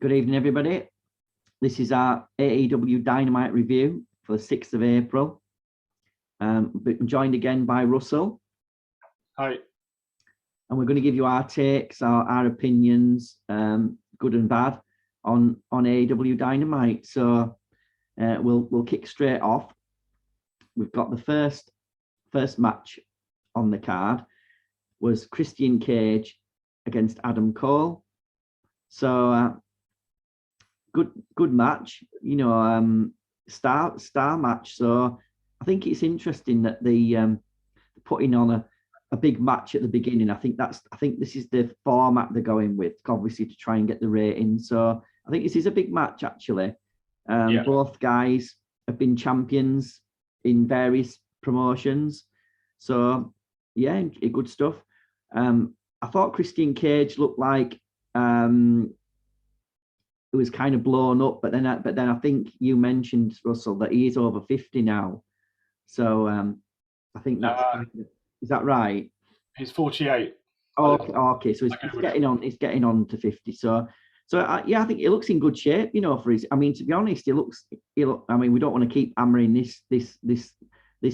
Good evening, everybody. This is our AEW Dynamite review for the 6th of April. I'm joined again by Russell. Hi. And we're going to give you our takes, our opinions, good and bad, on AEW Dynamite. So we'll kick straight off. We've got the first match on the card was Christian Cage against Adam Cole. So good match, star match. So I think it's interesting that they putting on a big match at the beginning. I think this is the format they're going with, obviously, to try and get the rating. So I think this is a big match, actually. Both guys have been champions in various promotions. So yeah, good stuff. I thought Christian Cage looked like it was kind of blown up, but then I think you mentioned, Russell, that he is over 50 now. So I think that's is that right? He's 48. Okay. So he's getting on to 50. So I think he looks in good shape, for his. I mean, to be honest, he looks. I mean, we don't want to keep hammering this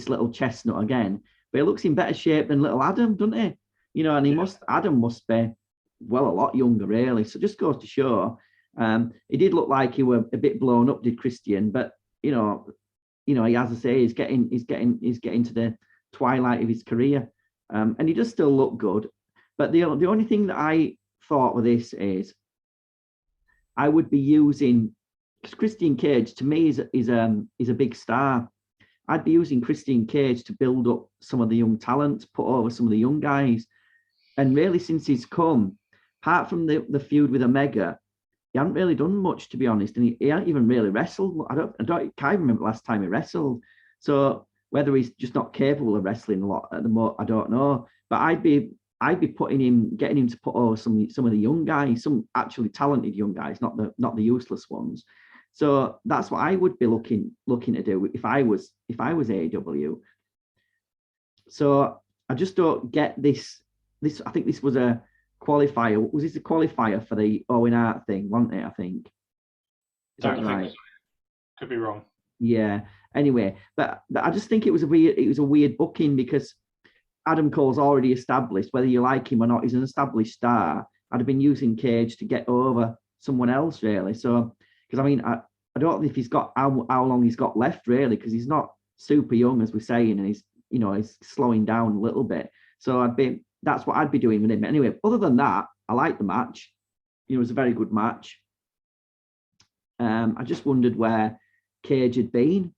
little chestnut again, but he looks in better shape than little Adam, doesn't he? And Adam must be, well, a lot younger, really. So just goes to show. It did look like he were a bit blown up, did Christian, but he, as I say, he's getting to the twilight of his career, and he does still look good. But the only thing that I thought with this is I would be using, because Christian Cage to me is a big star. I'd be using Christian Cage to build up some of the young talents, put over some of the young guys, and really since he's come, apart from the feud with Omega, he hadn't really done much, to be honest, and he hadn't even really wrestled. I can't remember last time he wrestled. So whether he's just not capable of wrestling a lot at the moment, I don't know. But I'd be getting him to put over some of the young guys, some actually talented young guys, not the useless ones. So that's what I would be looking to do if I was AEW. So I just don't get this. I think this was a qualifier. Was this a qualifier for the Owen Hart thing, wasn't it? I think. Is that right? So. Could be wrong. Yeah. Anyway, but I just think it was a weird booking, because Adam Cole's already established, whether you like him or not, he's an established star. I'd have been using Cage to get over someone else, really. So, because I mean, I don't know if he's got how long he's got left, really, because he's not super young, as we're saying, and he's slowing down a little bit. So that's what I'd be doing with him. Anyway, other than that, I like the match. It was a very good match. I just wondered where Cage had been.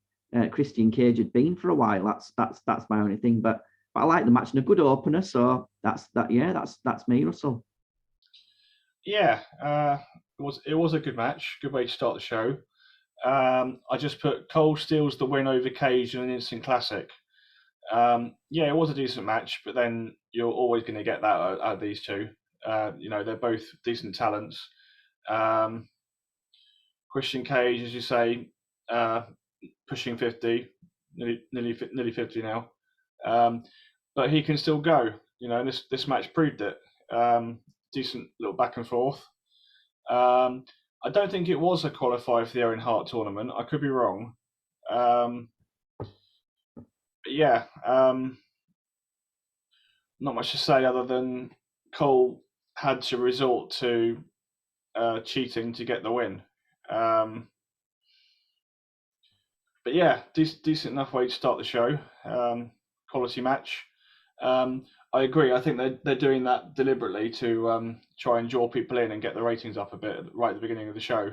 Christian Cage had been for a while. That's my only thing. But I like the match and a good opener. So that's me, Russell. Yeah, it was a good match. Good way to start the show. I just put Cole steals the win over Cage in an instant classic. It was a decent match, but then you're always going to get that out of these two. They're both decent talents. Christian Cage, as you say, pushing 50, nearly 50 now. But he can still go. This match proved it. Decent little back and forth. I don't think it was a qualifier for the Owen Hart tournament. I could be wrong. Not much to say other than Cole had to resort to cheating to get the win. But yeah, decent enough way to start the show. Quality match. I agree. I think they're doing that deliberately to try and draw people in and get the ratings up a bit right at the beginning of the show,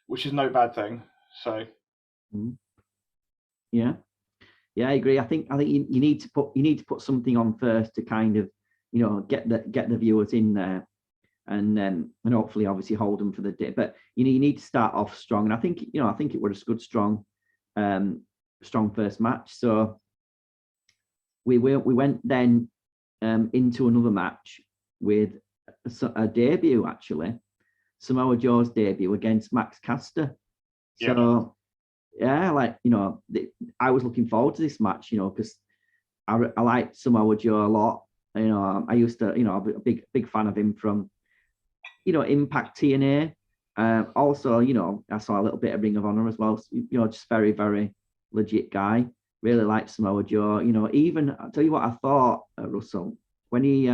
which is no bad thing. So, yeah, I agree. I think you need to put something on first to kind of get the viewers in there, and hopefully obviously hold them for the day. But you need to start off strong, and I think it was a good strong first match. So we went then into another match with a debut, actually, Samoa Joe's debut against Max Caster. So yeah, I was looking forward to this match, because I like Samoa Joe a lot. I used to, I'm a big fan of him from, Impact TNA. Also, I saw a little bit of Ring of Honor as well. So, just very, very legit guy. Really liked Samoa Joe. Even I'll tell you what I thought, Russell, when he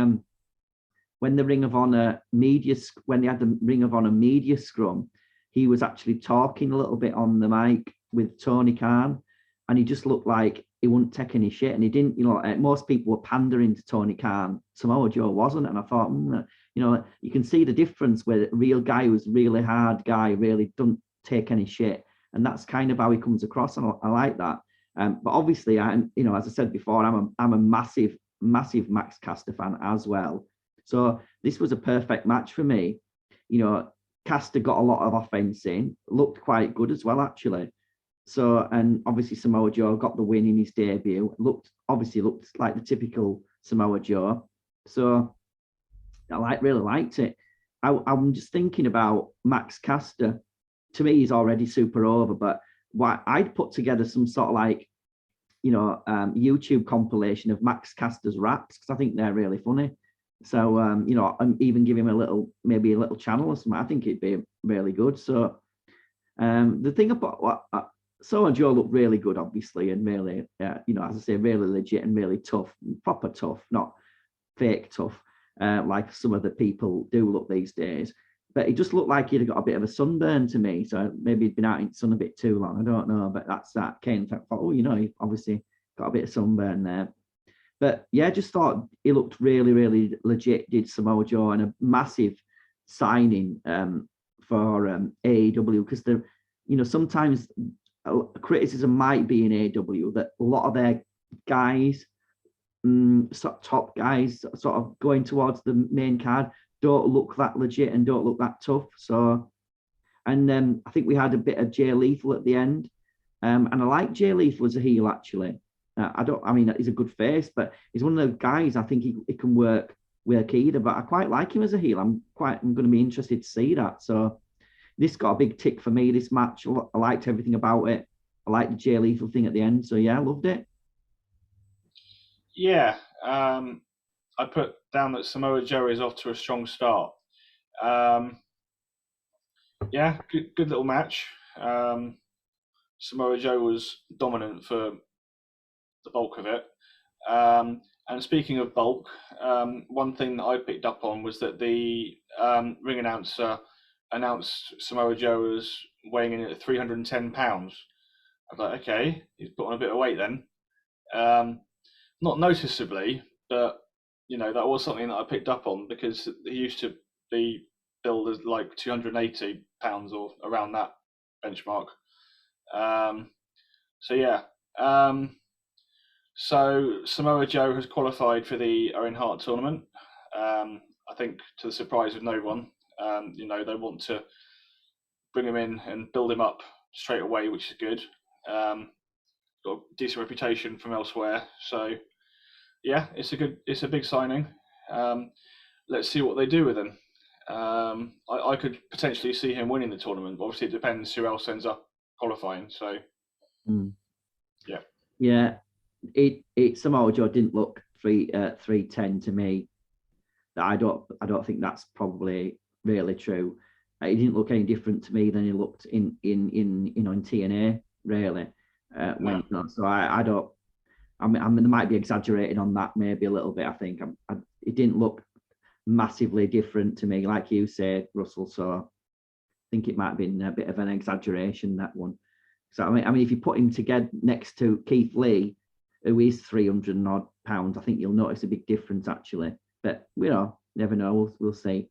when the Ring of Honor media when they had the Ring of Honor media scrum, he was actually talking a little bit on the mic with Tony Khan, and he just looked like he wouldn't take any shit, and he didn't. Most people were pandering to Tony Khan. Samoa Joe wasn't, and I thought, you can see the difference where the real guy who's really hard guy really doesn't take any shit, and that's kind of how he comes across, and I like that. But obviously, I'm, as I said before, I'm a massive, massive Max Caster fan as well. So this was a perfect match for me. Caster got a lot of offense in, looked quite good as well, actually. So, and obviously Samoa Joe got the win in his debut. Looked like the typical Samoa Joe. So I really liked it. I'm just thinking about Max Caster. To me, he's already super over, but I'd put together some sort of YouTube compilation of Max Caster's raps, because I think they're really funny. So, and even give him maybe a little channel or something. I think it'd be really good. So, the thing about Samoa Joe looked really good, obviously, and really, as I say, really legit and really tough, proper tough, not fake tough, like some of the people do look these days. But he just looked like he'd got a bit of a sunburn to me. So maybe he'd been out in the sun a bit too long. I don't know, but that's that. Kane thought, he obviously got a bit of sunburn there. But yeah, just thought he looked really, really legit, did Samoa Joe, and a massive signing for AEW, because sometimes criticism might be in AEW that a lot of their guys, top guys, sort of going towards the main card, don't look that legit and don't look that tough. So, and I think we had a bit of Jay Lethal at the end, and I like Jay Lethal as a heel, actually. He's a good face, but he's one of those guys I think he can work either. But I quite like him as a heel. I'm going to be interested to see that. So this got a big tick for me, this match. I liked everything about it. I liked the Jay Lethal thing at the end. So yeah, I loved it. Yeah, I put down that Samoa Joe is off to a strong start. Yeah, good little match. Samoa Joe was dominant for the bulk of it. And speaking of bulk, one thing that I picked up on was that the ring announcer announced Samoa Joe as weighing in at 310 pounds. I was like, okay, he's put on a bit of weight then. Not noticeably, but that was something that I picked up on, because he used to be billed as like 280 pounds or around that benchmark. So yeah. So Samoa Joe has qualified for the Owen Hart tournament. I think to the surprise of no one. They want to bring him in and build him up straight away, which is good. Got a decent reputation from elsewhere, so yeah, it's a big signing. Let's see what they do with him. I could potentially see him winning the tournament. But obviously, it depends who else ends up qualifying. So yeah. It Samoa Joe didn't look 310 to me. I don't think that's probably really true. He didn't look any different to me than he looked in TNA, really. So I don't. I mean, they might be exaggerating on that maybe a little bit. I think it didn't look massively different to me, like you said, Russell. So I think it might have been a bit of an exaggeration, that one. So I mean, if you put him together next to Keith Lee, who is 300 and odd pounds, I think you'll notice a big difference, actually. But never know. We'll see.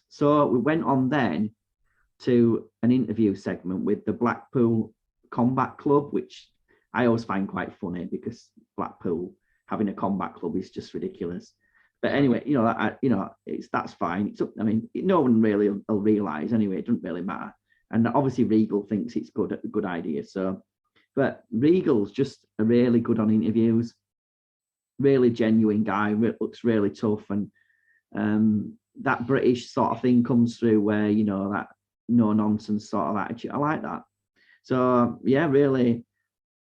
So we went on then to an interview segment with the Blackpool Combat Club, which I always find quite funny, because Blackpool having a combat club is just ridiculous. But anyway, that's fine. No one really will realise anyway. It doesn't really matter. And obviously Regal thinks it's a good idea. So, but Regal's just really good on interviews. Really genuine guy. Looks really tough, and that British sort of thing comes through, where that no nonsense sort of attitude. I like that. So yeah, really,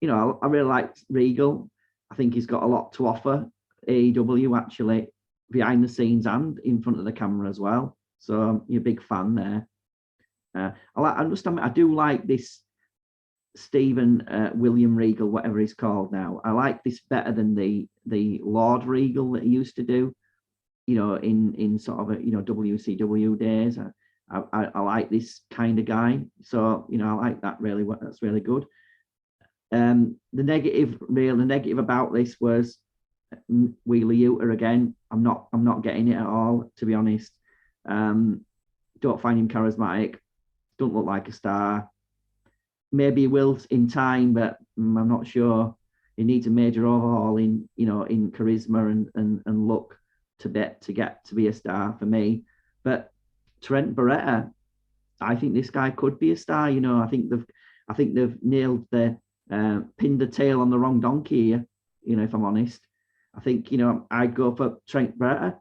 I really like Regal. I think he's got a lot to offer AEW, actually, behind the scenes and in front of the camera as well. So you're a big fan there. I do like this Stephen William Regal, whatever he's called now. I like this better than the Lord Regal that he used to do. In sort of WCW days. I like this kind of guy. So I like that really. That's really good. The negative about this was Wheeler Yuta again. I'm not getting it at all, to be honest. Don't find him charismatic. Don't look like a star. Maybe he will in time, but I'm not sure. He needs a major overhaul in charisma and look to get to be a star for me. But Trent Beretta, I think this guy could be a star. I think they've nailed the pinned the tail on the wrong donkey here. If I'm honest, I think I'd go for Trent Beretta.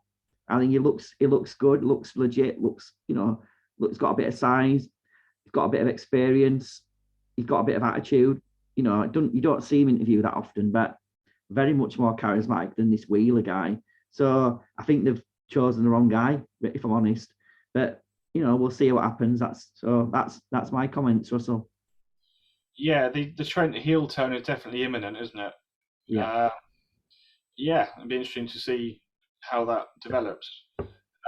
I think he looks good, looks legit, looks got a bit of size, he's got a bit of experience, he's got a bit of attitude. You don't see him interview that often, but very much more charismatic than this Wheeler guy. So I think they've chosen the wrong guy, if I'm honest. But we'll see what happens. That's my comments, Russell. Yeah, the Trent heel turn is definitely imminent, isn't it? Yeah. Yeah, it'd be interesting to see how that develops.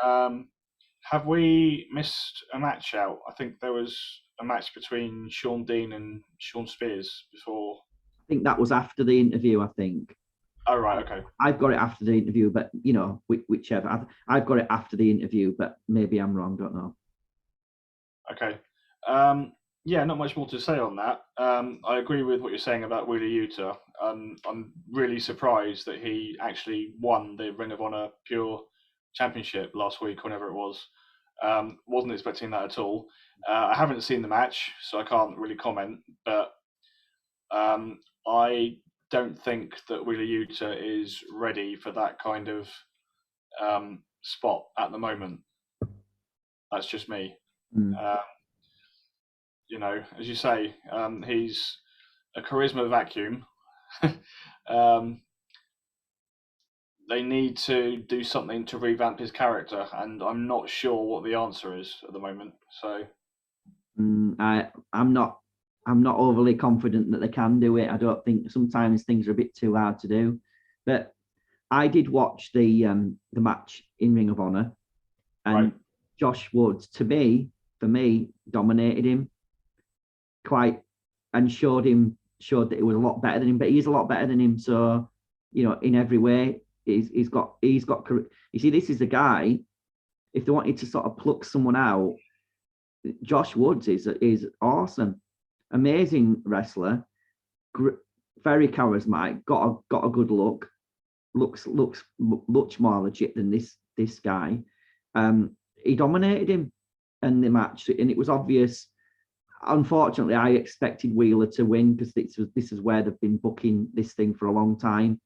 Have we missed a match out? I think there was a match between Sean Dean and Sean Spears before. I think that was after the interview, I think. Oh, right, okay. I've got it after the interview, but whichever. I've got it after the interview, but maybe I'm wrong. Don't know. Okay. Yeah, not much more to say on that. I agree with what you're saying about Wheeler Yuta. I'm really surprised that he actually won the Ring of Honor Pure Championship last week, whenever it was. Wasn't expecting that at all. I haven't seen the match, so I can't really comment. But I don't think that Wheeler Yuta is ready for that kind of spot at the moment. That's just me. As you say, he's a charisma vacuum. They need to do something to revamp his character, and I'm not sure what the answer is at the moment. So, I'm not overly confident that they can do it. I don't think sometimes things are a bit too hard to do. But I did watch the match in Ring of Honor, and right. Josh Woods, for me, dominated him quite and showed that he was a lot better than him. But he's a lot better than him. So, in every way, he's got. You see, this is a guy. If they wanted to sort of pluck someone out, Josh Woods is awesome, amazing wrestler, very charismatic, got a good look, looks much more legit than this guy. He dominated him in the match, and it was obvious. Unfortunately, I expected Wheeler to win because this is where they've been booking this thing for a long time.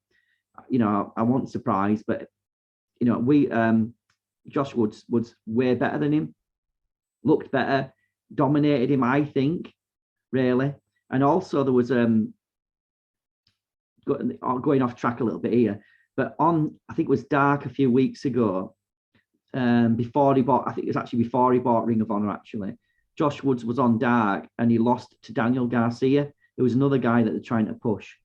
I wasn't surprised, but Josh Woods was way better than him, looked better, dominated him, I think, really. And also there was going off track a little bit here, but I think it was Dark a few weeks ago, before he bought Ring of Honor, actually. Josh Woods was on Dark and he lost to Daniel Garcia. There was another guy that they're trying to push.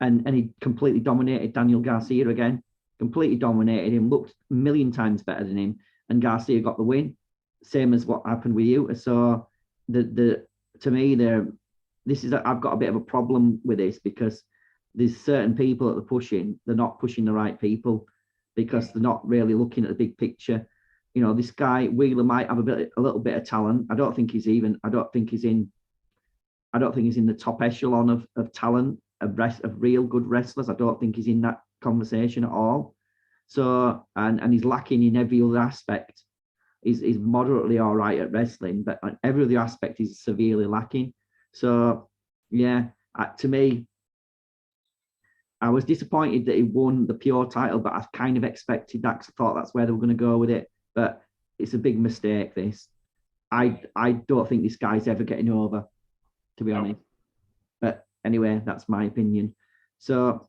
And he completely dominated Daniel Garcia again. Completely dominated him, looked a million times better than him. And Garcia got the win. Same as what happened with you. So to me, I've got a bit of a problem with this because there's certain people that they're not pushing the right people because they're not really looking at the big picture. This guy Wheeler might have a little bit of talent. I don't think he's in the top echelon of talent of real good wrestlers. I don't think he's in that conversation at all. So and he's lacking in every other aspect. He's moderately all right at wrestling, but on every other aspect he's severely lacking. So yeah, to me, I was disappointed that he won the pure title, but I kind of expected that because I thought that's where they were going to go with it. But it's a big mistake, this. I don't think this guy's ever getting over, to be honest. But anyway, that's my opinion. So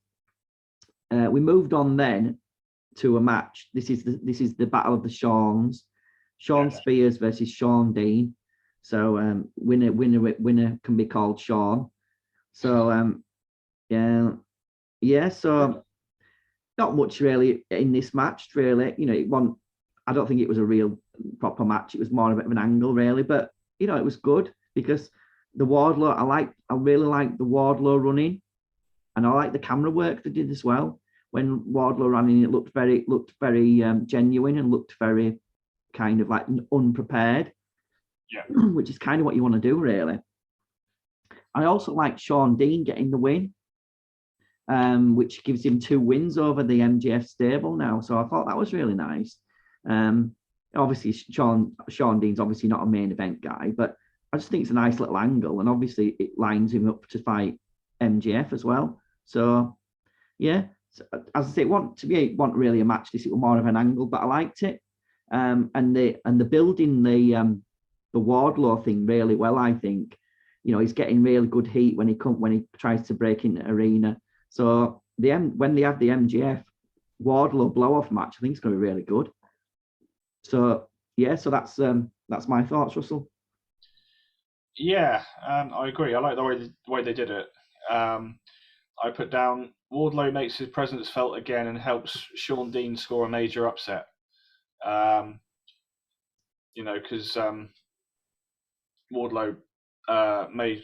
we moved on then to a match. This is the Battle of the Shawns. Sean Spears versus Sean Dean. So winner can be called Sean. So yeah. So not much really in this match, really. It wasn't. I don't think it was a real proper match. It was more a bit of an angle, really. But it was good because the Wardlow. I really like the Wardlow running, and I like the camera work they did as well. When Wardlow ran in, it looked very genuine and looked very kind of like unprepared. Yeah. Which is kind of what you want to do, really. I also like Sean Dean getting the win, which gives him 2 wins over the MJF stable now. So I thought that was really nice. Obviously, Sean Dean's obviously not a main event guy, but I just think it's a nice little angle, and obviously it lines him up to fight MJF as well. So yeah, so, as I say, it wasn't really a match. This it was more of an angle, but I liked it. And the building the Wardlow thing really well. I think he's getting really good heat when he tries to break into arena. So when they have the MJF Wardlow blow off match, I think it's going to be really good. So yeah, so that's my thoughts, Russell. Yeah, I agree. I like the way they did it. I put down Wardlow makes his presence felt again and helps Sean Dean score a major upset. Because Wardlow made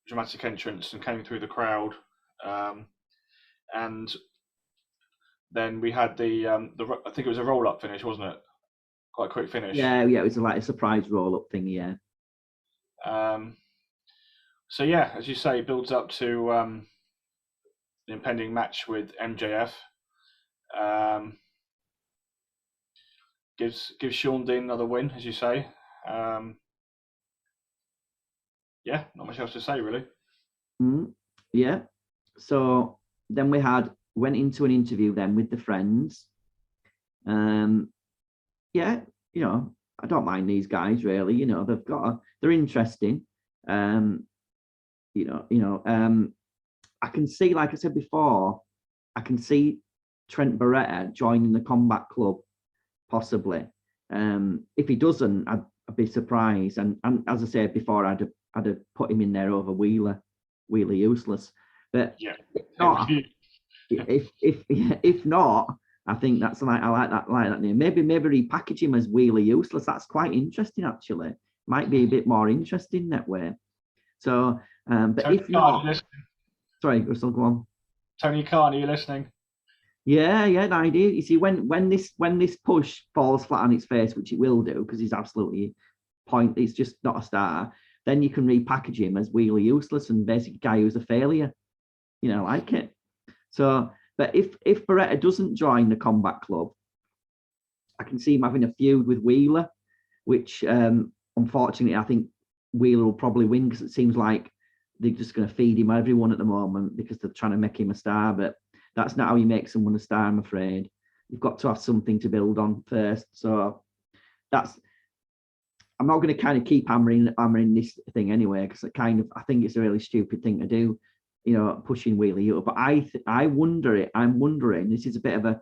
dramatic entrance and came through the crowd, and then we had the I think it was a roll up finish, wasn't it? Quite a quick finish. Yeah, it was like a surprise roll up thing. Yeah. So yeah, as you say, it builds up to the impending match with MJF. Gives Sean Dean another win, as you say. Yeah, not much else to say really. Yeah. So then went into an interview then with the friends. Yeah, I don't mind these guys really. They're interesting. I can see, like I said before, I can see Trent Beretta joining the Combat Club possibly. If he doesn't, I'd be surprised. And as I said before, I'd have put him in there over Wheeler Useless. But yeah, if not, I think that's I like that name. Maybe repackage him as Wheeler Useless. That's quite interesting, actually. Might be a bit more interesting that way. So, but Tony if not, sorry, Russell, go on. Tony Khan, are you listening? Yeah, the idea. You see, when this push falls flat on its face, which it will do, because he's absolutely he's just not a star. Then you can repackage him as Wheeler Useless and basically guy who's a failure. Like it. So, but if Beretta doesn't join the Combat Club, I can see him having a feud with Wheeler, which unfortunately I think Wheeler will probably win because it seems like they're just going to feed him everyone at the moment because they're trying to make him a star. But that's not how you make someone a star, I'm afraid. You've got to have something to build on first. So I'm not going to kind of keep hammering this thing anyway because I think it's a really stupid thing to do, pushing Wheeler up. But I'm wondering. This is a bit of a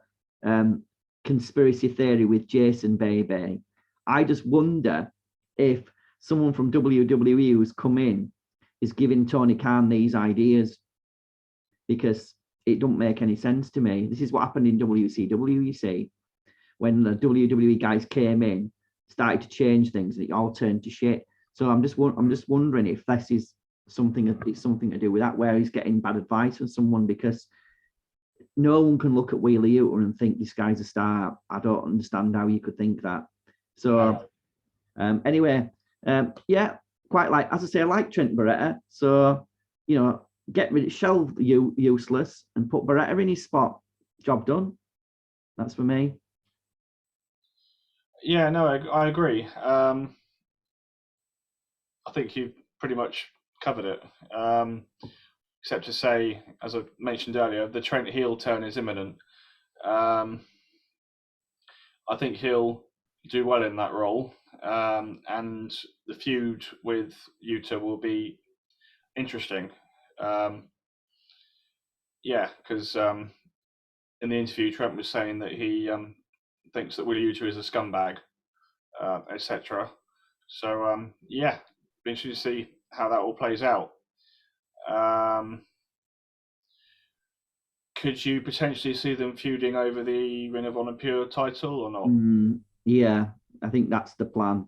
conspiracy theory with Jason Baby. I just wonder if someone from WWE who's come in is giving Tony Khan these ideas because it don't make any sense to me. This is what happened in WCW, you see, when the WWE guys came in, started to change things, and it all turned to shit. So I'm just wondering if this is something to do with that, where he's getting bad advice from someone, because no one can look at Wheeler Yuta and think this guy's a star. I don't understand how you could think that. So anyway, yeah, quite like, as I say, I like Trent Beretta. So, get rid of Shell Useless and put Beretta in his spot. Job done. That's for me. Yeah, no, I agree. I think you've pretty much covered it. Except to say, as I mentioned earlier, the Trent heel turn is imminent. I think he'll do well in that role, and the feud with Yuta will be interesting. Yeah, because in the interview, Trent was saying that he thinks that Willie Yuta is a scumbag, etc. So yeah, be interested to see how that all plays out. Could you potentially see them feuding over the Ring of Honor Pure title or not? Yeah, I think that's the plan.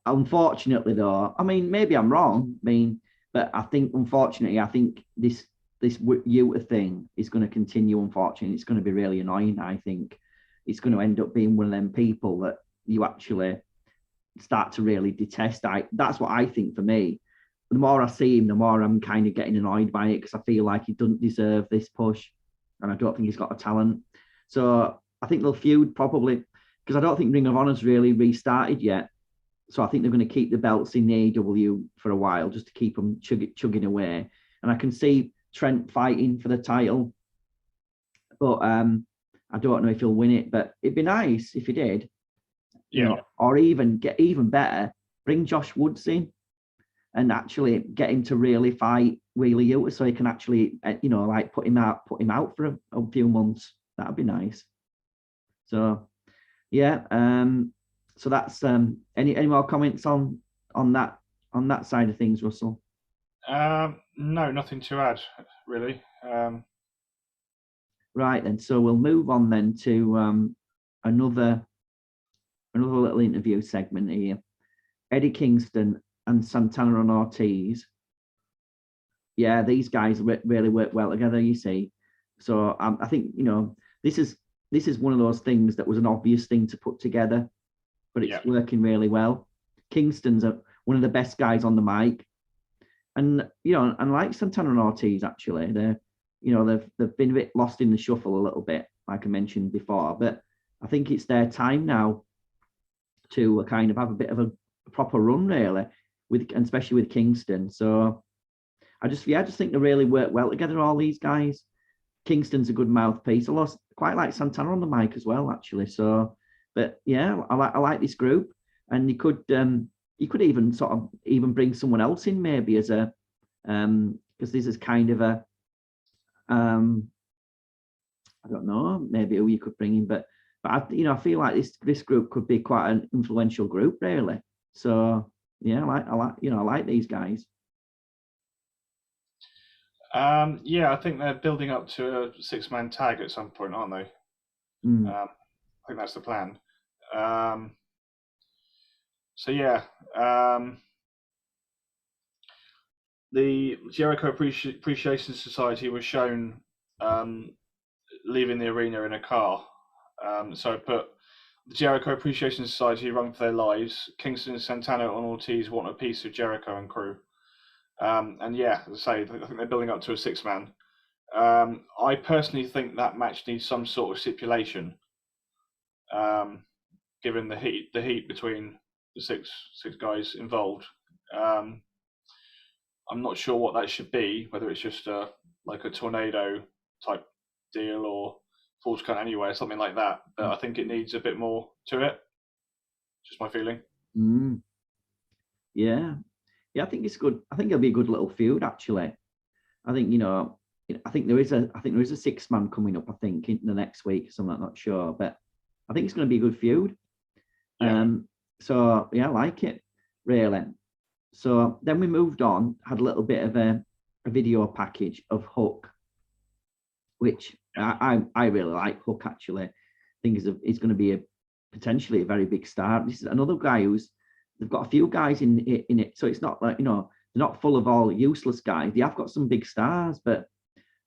Unfortunately, though, I mean, maybe I'm wrong. I mean, but I think, unfortunately, I think this Utah thing is going to continue. Unfortunately, it's going to be really annoying. I think it's going to end up being one of them people that you actually start to really detest. That's what I think for me. The more I see him, the more I'm kind of getting annoyed by it because I feel like he doesn't deserve this push, and I don't think he's got a talent. So I think they'll feud probably because I don't think Ring of Honor's really restarted yet. So I think they're going to keep the belts in the AEW for a while just to keep them chugging away. And I can see Trent fighting for the title, but I don't know if he'll win it. But it'd be nice if he did, you know, or even better, bring Josh Woods in and actually get him to really fight Wheeler Yuta so he can actually, like put him out for a few months. That'd be nice. So, yeah. So that's any more comments on that side of things, Russell? No, nothing to add, really. Right then. So we'll move on then to another little interview segment here. Eddie Kingston and Santana and Ortiz. Yeah, these guys really work well together, you see. So I think this is one of those things that was an obvious thing to put together, but it's working really well. Kingston's one of the best guys on the mic, and like Santana and Ortiz, actually, they've been a bit lost in the shuffle a little bit, like I mentioned before. But I think it's their time now to kind of have a bit of a proper run, really, and especially with Kingston. So I just think they really work well together, all these guys. Kingston's a good mouthpiece. I quite like Santana on the mic as well, actually. So, but yeah, I like this group, and you could even sort of even bring someone else in maybe as a because this is kind of a I don't know, maybe who you could bring in, but I feel like this group could be quite an influential group, really. So yeah, I like these guys. Yeah, I think they're building up to a 6-man tag at some point, aren't they? I think that's the plan. So yeah, the Jericho Appreciation Society was shown leaving the arena in a car. So I put the Jericho Appreciation Society run for their lives. Kingston, Santana, and Ortiz want a piece of Jericho and crew. And yeah, as I say, I think they're building up to a 6-man. I personally think that match needs some sort of stipulation, given the heat between the six guys involved. I'm not sure what that should be, whether it's just like a tornado type deal or falls count anywhere, something like that. But I think it needs a bit more to it. Just my feeling. Yeah, I think it's good. I think it'll be a good little feud, actually. I think I think there is a 6-man coming up. I think in the next week, so I'm not sure, but I think it's going to be a good feud. Yeah. So yeah, I like it really. So then we moved on, had a little bit of a video package of Hook, which I really like Hook, actually. I think he's going to be potentially a very big star. This is another guy they've got a few guys in it. So it's not like, they're not full of all useless guys. They have got some big stars, but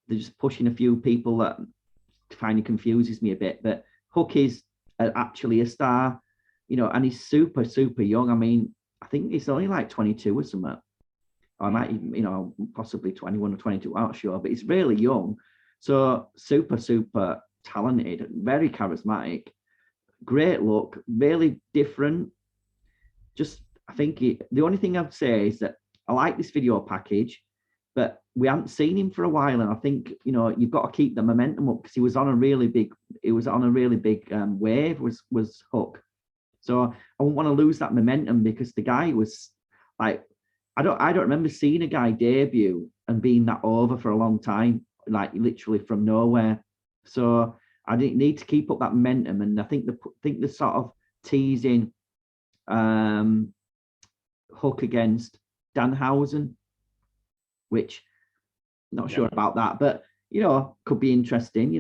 they're just pushing a few people that kind of confuses me a bit. But Hook is actually a star, and he's super, super young. I mean, I think he's only like 22 or something. Or I might even, possibly 21 or 22, I'm not sure, but he's really young. So super, super talented, very charismatic, great look, really different. Just, I think the only thing I'd say is that I like this video package, but we haven't seen him for a while, and I think you've got to keep the momentum up because he was on a really big wave was Hook. So I wouldn't want to lose that momentum because the guy was like, I don't remember seeing a guy debut and being that over for a long time, like literally from nowhere. So I need to keep up that momentum, and I think the sort of teasing Hook against Danhausen, which not sure about that, but could be interesting.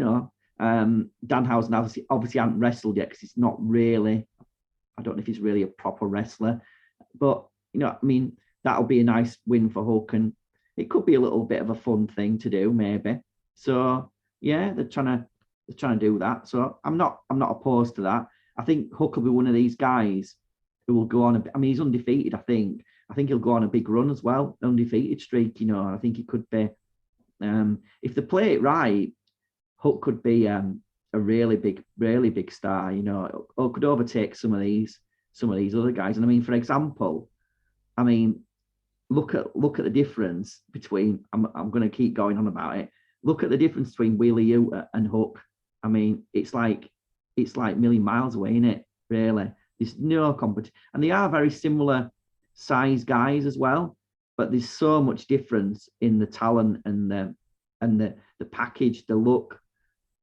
Danhausen obviously hasn't wrestled yet because it's not really. I don't know if he's really a proper wrestler, but that'll be a nice win for Hook, and it could be a little bit of a fun thing to do, maybe. So yeah, they're trying to do that. So I'm not opposed to that. I think Hook will be one of these guys who will go on. He's undefeated. I think he'll go on a big run as well, undefeated streak. I think he could be. If they play it right, Hook could be a really big star. Or could overtake some of these other guys. And for example, look at the difference between. I'm going to keep going on about it. Look at the difference between Wheeler Yuta and Hook. It's like a million miles away, isn't it? Really, there's no competition, and they are very similar size guys as well. But there's so much difference in the talent and the package, the look,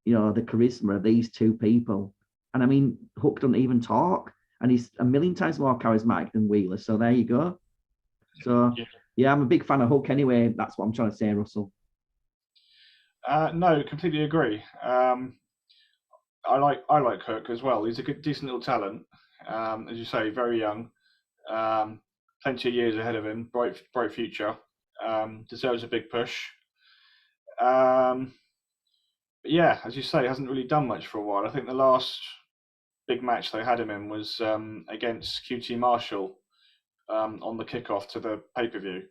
the charisma of these two people. And Hook doesn't even talk, and he's a million times more charismatic than Wheeler. So there you go. So yeah, I'm a big fan of Hook anyway. That's what I'm trying to say, Russell. No, completely agree. I like Hook as well. He's a decent little talent. As you say, very young. Plenty of years ahead of him. Bright future. Deserves a big push. But yeah, as you say, hasn't really done much for a while. I think the last big match they had him in was against QT Marshall on the kickoff to the pay-per-view.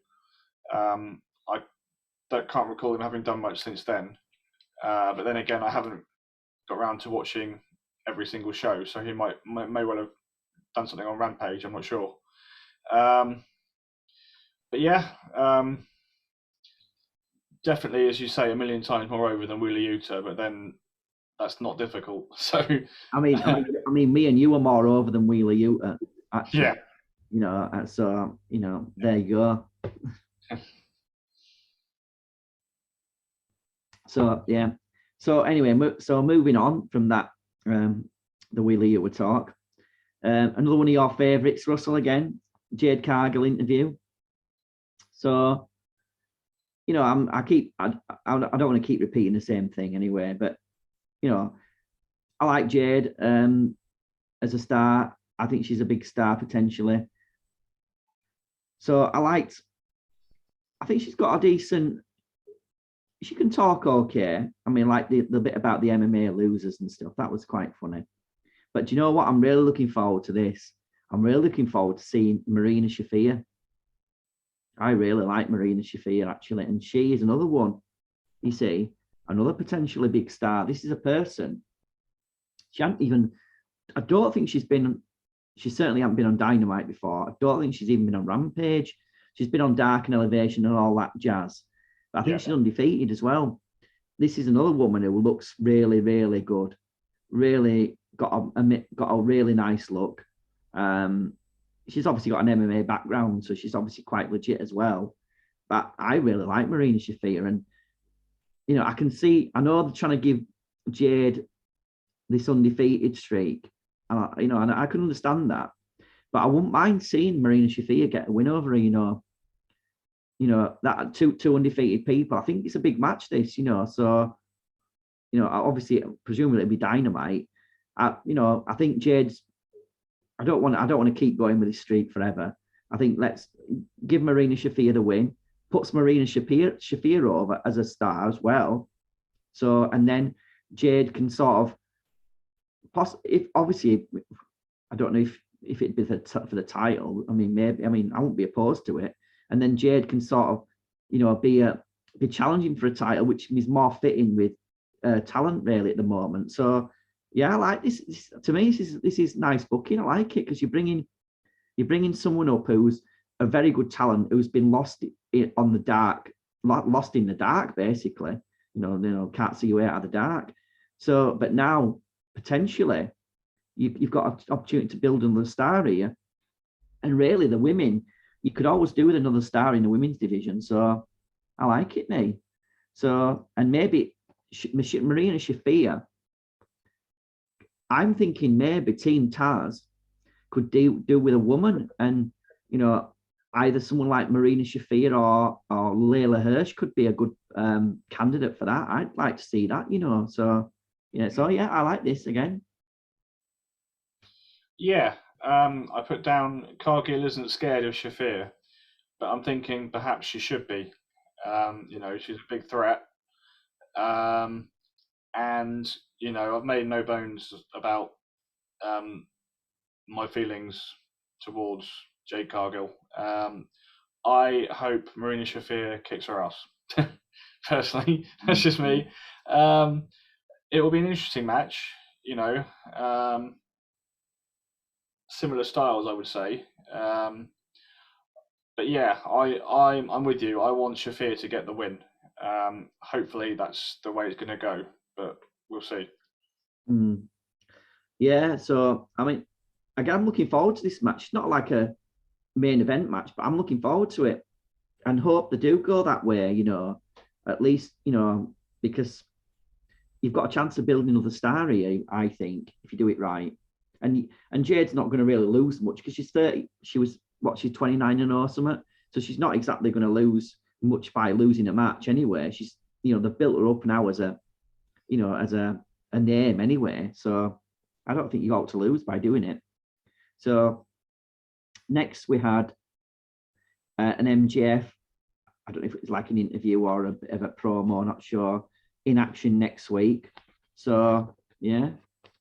I can't recall him having done much since then. But then again, I haven't got around to watching every single show, so he may well have done something on Rampage. I'm not sure. But yeah, definitely, as you say, a million times more over than Wheeler Yuta. But then that's not difficult. So me and you are more over than Wheeler Yuta. Actually, yeah. So there you go. So yeah. So anyway, so moving on from that, the Wheeler Yuta talk. Another one of your favourites, Russell, again, Jade Cargill interview. So, I don't want to keep repeating the same thing anyway, but I like Jade as a star. I think she's a big star potentially. So I think she's got a decent. She can talk okay. Like the bit about the MMA losers and stuff, that was quite funny. But do you know what? I'm really looking forward to this. I'm really looking forward to seeing Marina Shafir. I really like Marina Shafir, actually. And she is another one, you see, another potentially big star. This is a person. She hasn't even, I don't think she certainly hasn't been on Dynamite before. I don't think she's even been on Rampage. She's been on Dark and Elevation and all that jazz. But I think she's undefeated as well. This is another woman who looks really, really good. Really got a really nice look. She's obviously got an MMA background, so she's obviously quite legit as well. But I really like Marina Shafir, and I know they're trying to give Jade this undefeated streak, and I can understand that. But I wouldn't mind seeing Marina Shafir get a win over her. That two undefeated people. I think it's a big match. This, so obviously, presumably it'll be Dynamite. I think Jade's. I don't want to keep going with this streak forever. I think let's give Marina Shafir the win. Puts Marina Shafir over as a star as well. So, and then Jade can sort of, if obviously, I don't know if it'd be for the title. Maybe. I won't be opposed to it. And then Jade can sort of, be challenging for a title, which is more fitting with talent really at the moment. So yeah, I like this. To me, this is nice booking. I like it because you're bringing someone up who's a very good talent who's been lost in the dark basically. Can't see your way out of the dark. So, but now potentially you've got an opportunity to build another star here, and really the women. You could always do with another star in the women's division. So I like it, mate. So, and maybe Marina Shafir, I'm thinking maybe Team Taz could do with a woman, and either someone like Marina Shafir or Layla Hirsch could be a good candidate for that. I'd like to see that, So yeah, I like this again. Yeah, I put down Cargill isn't scared of Shafir, but I'm thinking perhaps she should be. She's a big threat. And I've made no bones about my feelings towards Jade Cargill. I hope Marina Shafir kicks her ass. Personally, that's just me. It will be an interesting match. Similar styles, I would say. But yeah, I'm with you. I want Shafir to get the win. Hopefully, that's the way it's going to go, but we'll see. Yeah, so I mean, again, I'm looking forward to this match. It's not like a main event match, but I'm looking forward to it and hope they do go that way. At least because you've got a chance of building another star here. I think if you do it right, and Jade's not going to really lose much because she's 30. She's 29 and or something, so she's not exactly going to lose much by losing a match anyway. She's they've built her up now as a name anyway. So I don't think you got to lose by doing it. So next we had an MJF. I don't know if it was like an interview or a bit of a promo, not sure. In action next week. So yeah,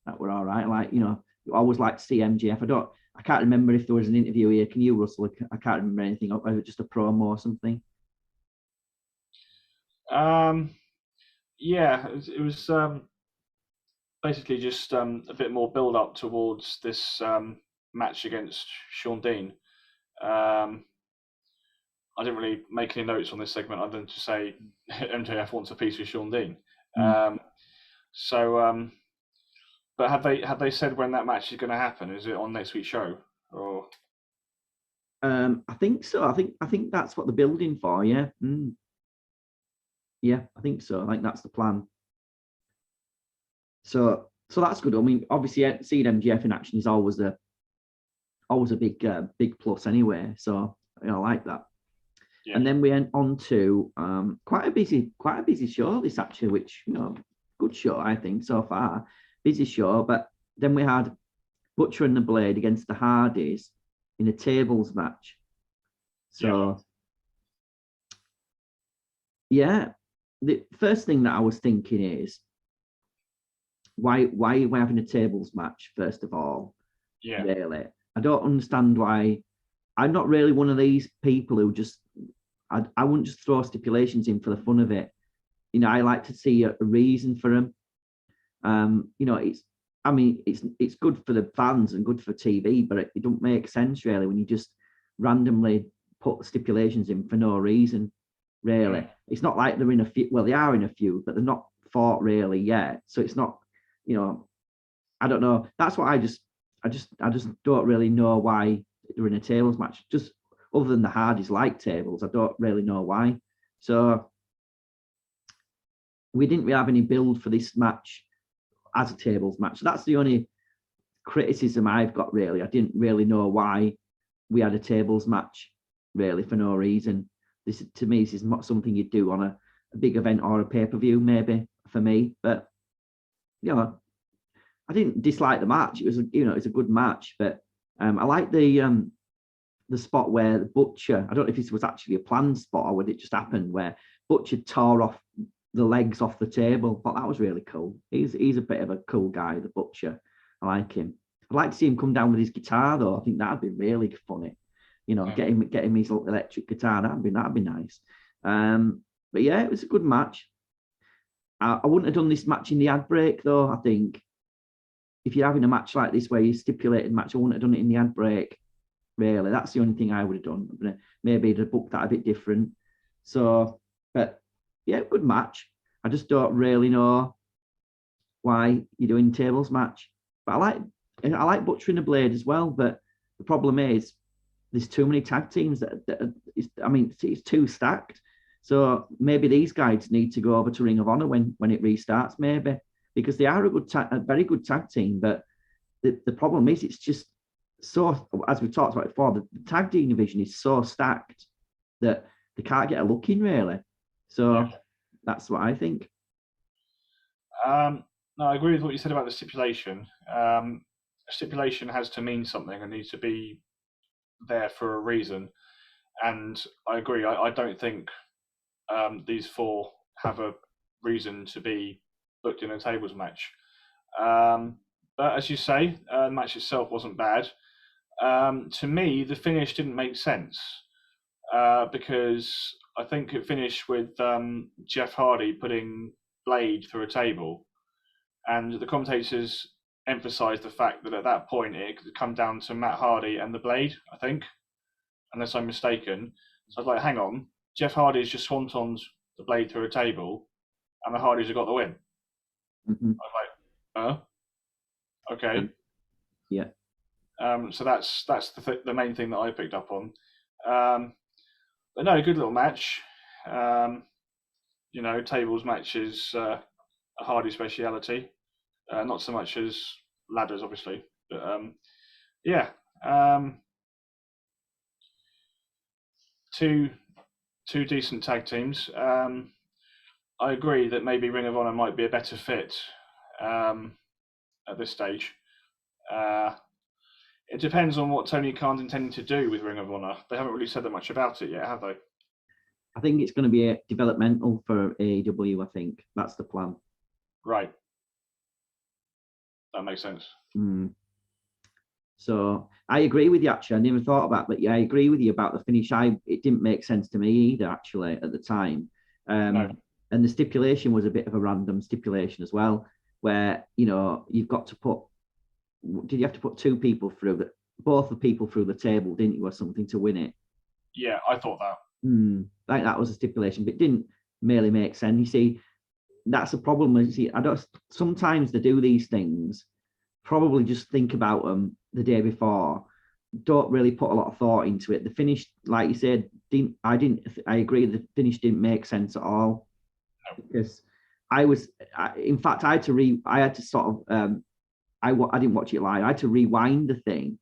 that were all right. Like, you always like to see MJF. I can't remember if there was an interview here. Can you, Russell? I can't remember anything. Or was it just a promo or something? Yeah, it was basically just a bit more build up towards this match against Sean Dean. I didn't really make any notes on this segment other than to say MJF wants a piece with Sean Dean. But have they said when that match is going to happen? Is it on next week's show or? I think so. I think that's what they're building for. Yeah. Yeah, I think so. I think that's the plan. So that's good. I mean, obviously, seeing MJF in action is always a big plus anyway. So I like that. Yeah. And then we went on to quite a busy show this actually, which good show I think so far. Busy show, but then we had Butcher and the Blade against the Hardys in a tables match. So yeah, the first thing that I was thinking is why are we having a tables match first of all? Yeah, really, I don't understand why. I'm not really one of these people who just I wouldn't just throw stipulations in for the fun of it. I like to see a reason for them. It's good for the fans and good for TV, but it don't make sense really when you just randomly put stipulations in for no reason. Really, it's not like they're in a feud. Well, they are in a feud, but they're not fought really yet. So it's not, I don't know. That's what I just don't really know why they're in a tables match. Just other than the Hardys like tables, I don't really know why. So we didn't really have any build for this match as a tables match. So that's the only criticism I've got really. I didn't really know why we had a tables match really for no reason. This to me, this is not something you'd do on a big event or a pay-per-view maybe for me. But I didn't dislike the match. It was it's a good match, but I like the spot where the Butcher, I don't know if this was actually a planned spot or whether it just happened, where Butcher tore off the legs off the table. But that was really cool. He's a bit of a cool guy, the Butcher. I like him. I'd like to see him come down with his guitar though. I think that'd be really funny. Get him his little electric guitar. That'd be nice. But yeah, it was a good match. I wouldn't have done this match in the ad break though. I think if you're having a match like this where you stipulated match, I wouldn't have done it in the ad break. Really, that's the only thing I would have done. Maybe to book that a bit different. So, but yeah, good match. I just don't really know why you're doing tables match. But I like Butcher and the Blade as well. But the problem is there's too many tag teams it's too stacked. So maybe these guys need to go over to Ring of Honor when it restarts, maybe, because they are a very good tag team. But the problem is it's just so, as we've talked about before, the tag team division is so stacked that they can't get a look in really. So that's what I think. No, I agree with what you said about the stipulation. A stipulation has to mean something and needs to be there for a reason. And I agree. I don't think these four have a reason to be booked in a tables match. But as you say, the match itself wasn't bad. To me, the finish didn't make sense because I think it finished with Jeff Hardy putting Blade through a table, and the commentators emphasised the fact that at that point it could come down to Matt Hardy and the Blade, I think, unless I'm mistaken. So I was like, hang on, Jeff Hardy's just swantoned the Blade through a table, and the Hardys have got the win. Mm-hmm. I was like, okay. Yeah. So that's the main thing that I picked up on. But no, good little match. Tables matches a Hardy speciality. Not so much as ladders, obviously. But yeah, two decent tag teams. I agree that maybe Ring of Honor might be a better fit at this stage. It depends on what Tony Khan's intending to do with Ring of Honor. They haven't really said that much about it yet, have they? I think it's going to be a developmental for AEW. I think that's the plan. Right. That makes sense. So I agree with you. Actually, I never thought about, but yeah, I agree with you about the finish. It didn't make sense to me either. Actually, at the time, No. and the stipulation was a bit of a random stipulation as well, where you've got to put. Did you have to put two people through both the people through the table, didn't you, or something to win it? Yeah, I thought that. Like that was a stipulation, but it didn't really make sense. You see, that's a problem. You see, I don't. Sometimes they do these things, probably just think about them the day before. Don't really put a lot of thought into it. The finish, like you said, I agree. The finish didn't make sense at all because in fact, I had to sort of. I didn't watch it live. I had to rewind the thing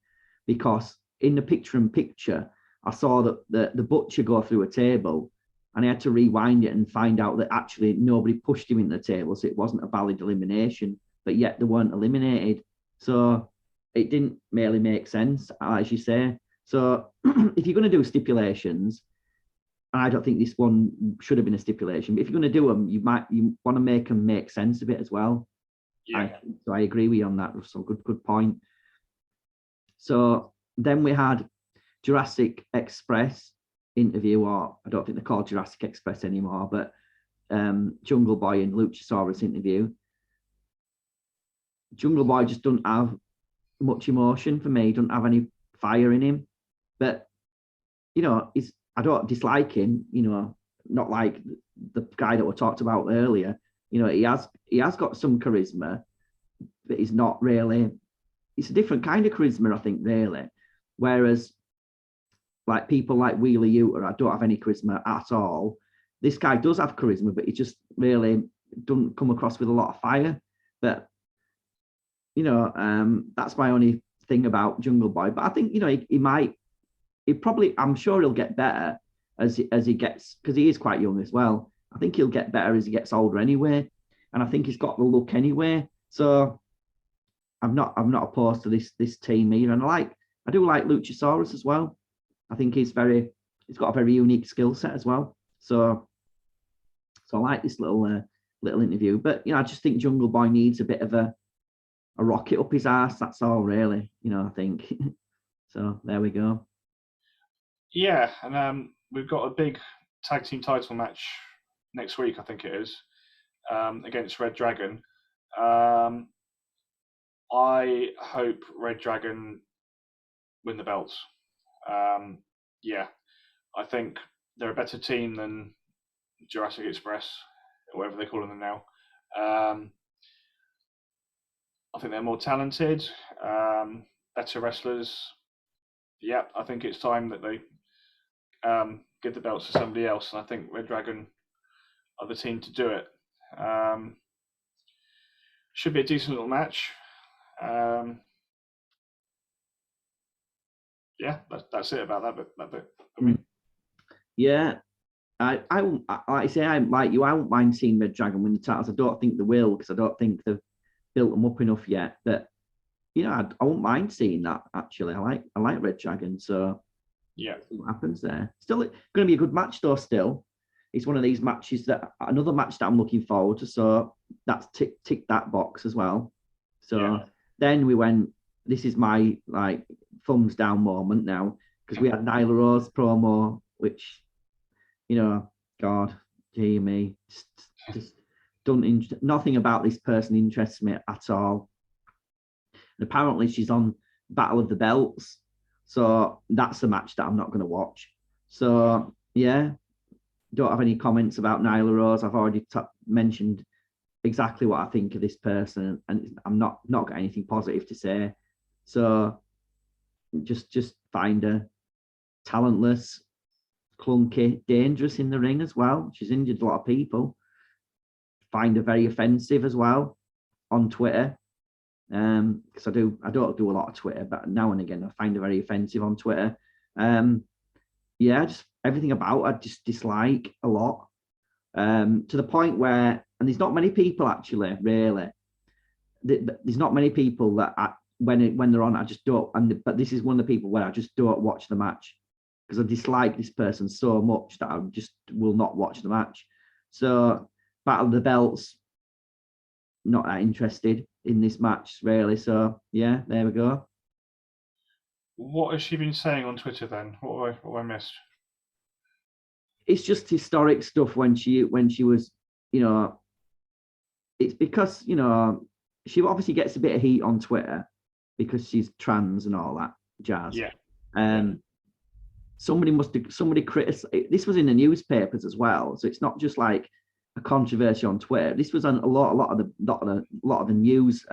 because in the picture, I saw that the butcher go through a table, and I had to rewind it and find out that actually nobody pushed him in the table, so it wasn't a valid elimination. But yet they weren't eliminated, so it didn't really make sense, as you say. So if you're going to do stipulations, I don't think this one should have been a stipulation. But if you're going to do them, you want to make them make sense a bit as well. Yeah. So I agree with you on that, Russell. Good point. So then we had Jurassic Express interview, or I don't think they're called Jurassic Express anymore, but Jungle Boy and Luchasaurus interview. Jungle Boy just doesn't have much emotion for me, doesn't have any fire in him. But, I don't dislike him, not like the guy that we talked about earlier. He has got some charisma, but he's not really. It's a different kind of charisma, I think, really. Whereas, like people like Wheeler Yuta, I don't have any charisma at all. This guy does have charisma, but he just really doesn't come across with a lot of fire. But that's my only thing about Jungle Boy. But I think I'm sure he'll get better as he gets, because he is quite young as well. I think he'll get better as he gets older anyway, and I think he's got the look anyway. So I'm not opposed to this team either, and I do like Luchasaurus as well. I think he's got a very unique skill set as well. So I like this little interview. But I just think Jungle Boy needs a bit of a rocket up his ass. That's all, really. I think. So there we go. Yeah, and we've got a big tag team title match next week, I think it is, against Red Dragon. I hope Red Dragon win the belts. Yeah, I think they're a better team than Jurassic Express, or whatever they're calling them now. I think they're more talented, better wrestlers. Yeah, I think it's time that they give the belts to somebody else, and I think Red Dragon are the team to do it. Should be a decent little match. yeah, that's it about that bit for me. Yeah, like I say, I'm like you. I won't mind seeing Red Dragon win the titles. I don't think they will because I don't think they've built them up enough yet. But I won't mind seeing that. Actually, I like Red Dragon. So Yeah, see what happens there. Still, going to be a good match though. Still, it's one of these matches another match that I'm looking forward to. So that's tick that box as well. So then we went. This is my like thumbs down moment now because we had Nyla Rose promo, which God, dear me, just don't nothing about this person interests me at all. And apparently she's on Battle of the Belts, so that's a match that I'm not going to watch. So yeah, don't have any comments about Nyla Rose. I've already mentioned exactly what I think of this person, and I'm not got anything positive to say. So just find her talentless, clunky, dangerous in the ring as well. She's injured a lot of people. Find her very offensive as well on Twitter. Because I don't do a lot of Twitter, but now and again I find her very offensive on Twitter. Just everything about her I just dislike a lot. To the point where, and there's not many people actually, really. There's not many people that when they're on, I just don't. But this is one of the people where I just don't watch the match because I dislike this person so much that I just will not watch the match. So Battle of the Belts, not that interested in this match really. So yeah, there we go. What has she been saying on Twitter then? What have I missed? It's just historic stuff when she was, it's because she obviously gets a bit of heat on Twitter because she's trans and all that jazz. Yeah. Somebody criticized. This was in the newspapers as well, so it's not just like a controversy on Twitter. This was on a lot of the news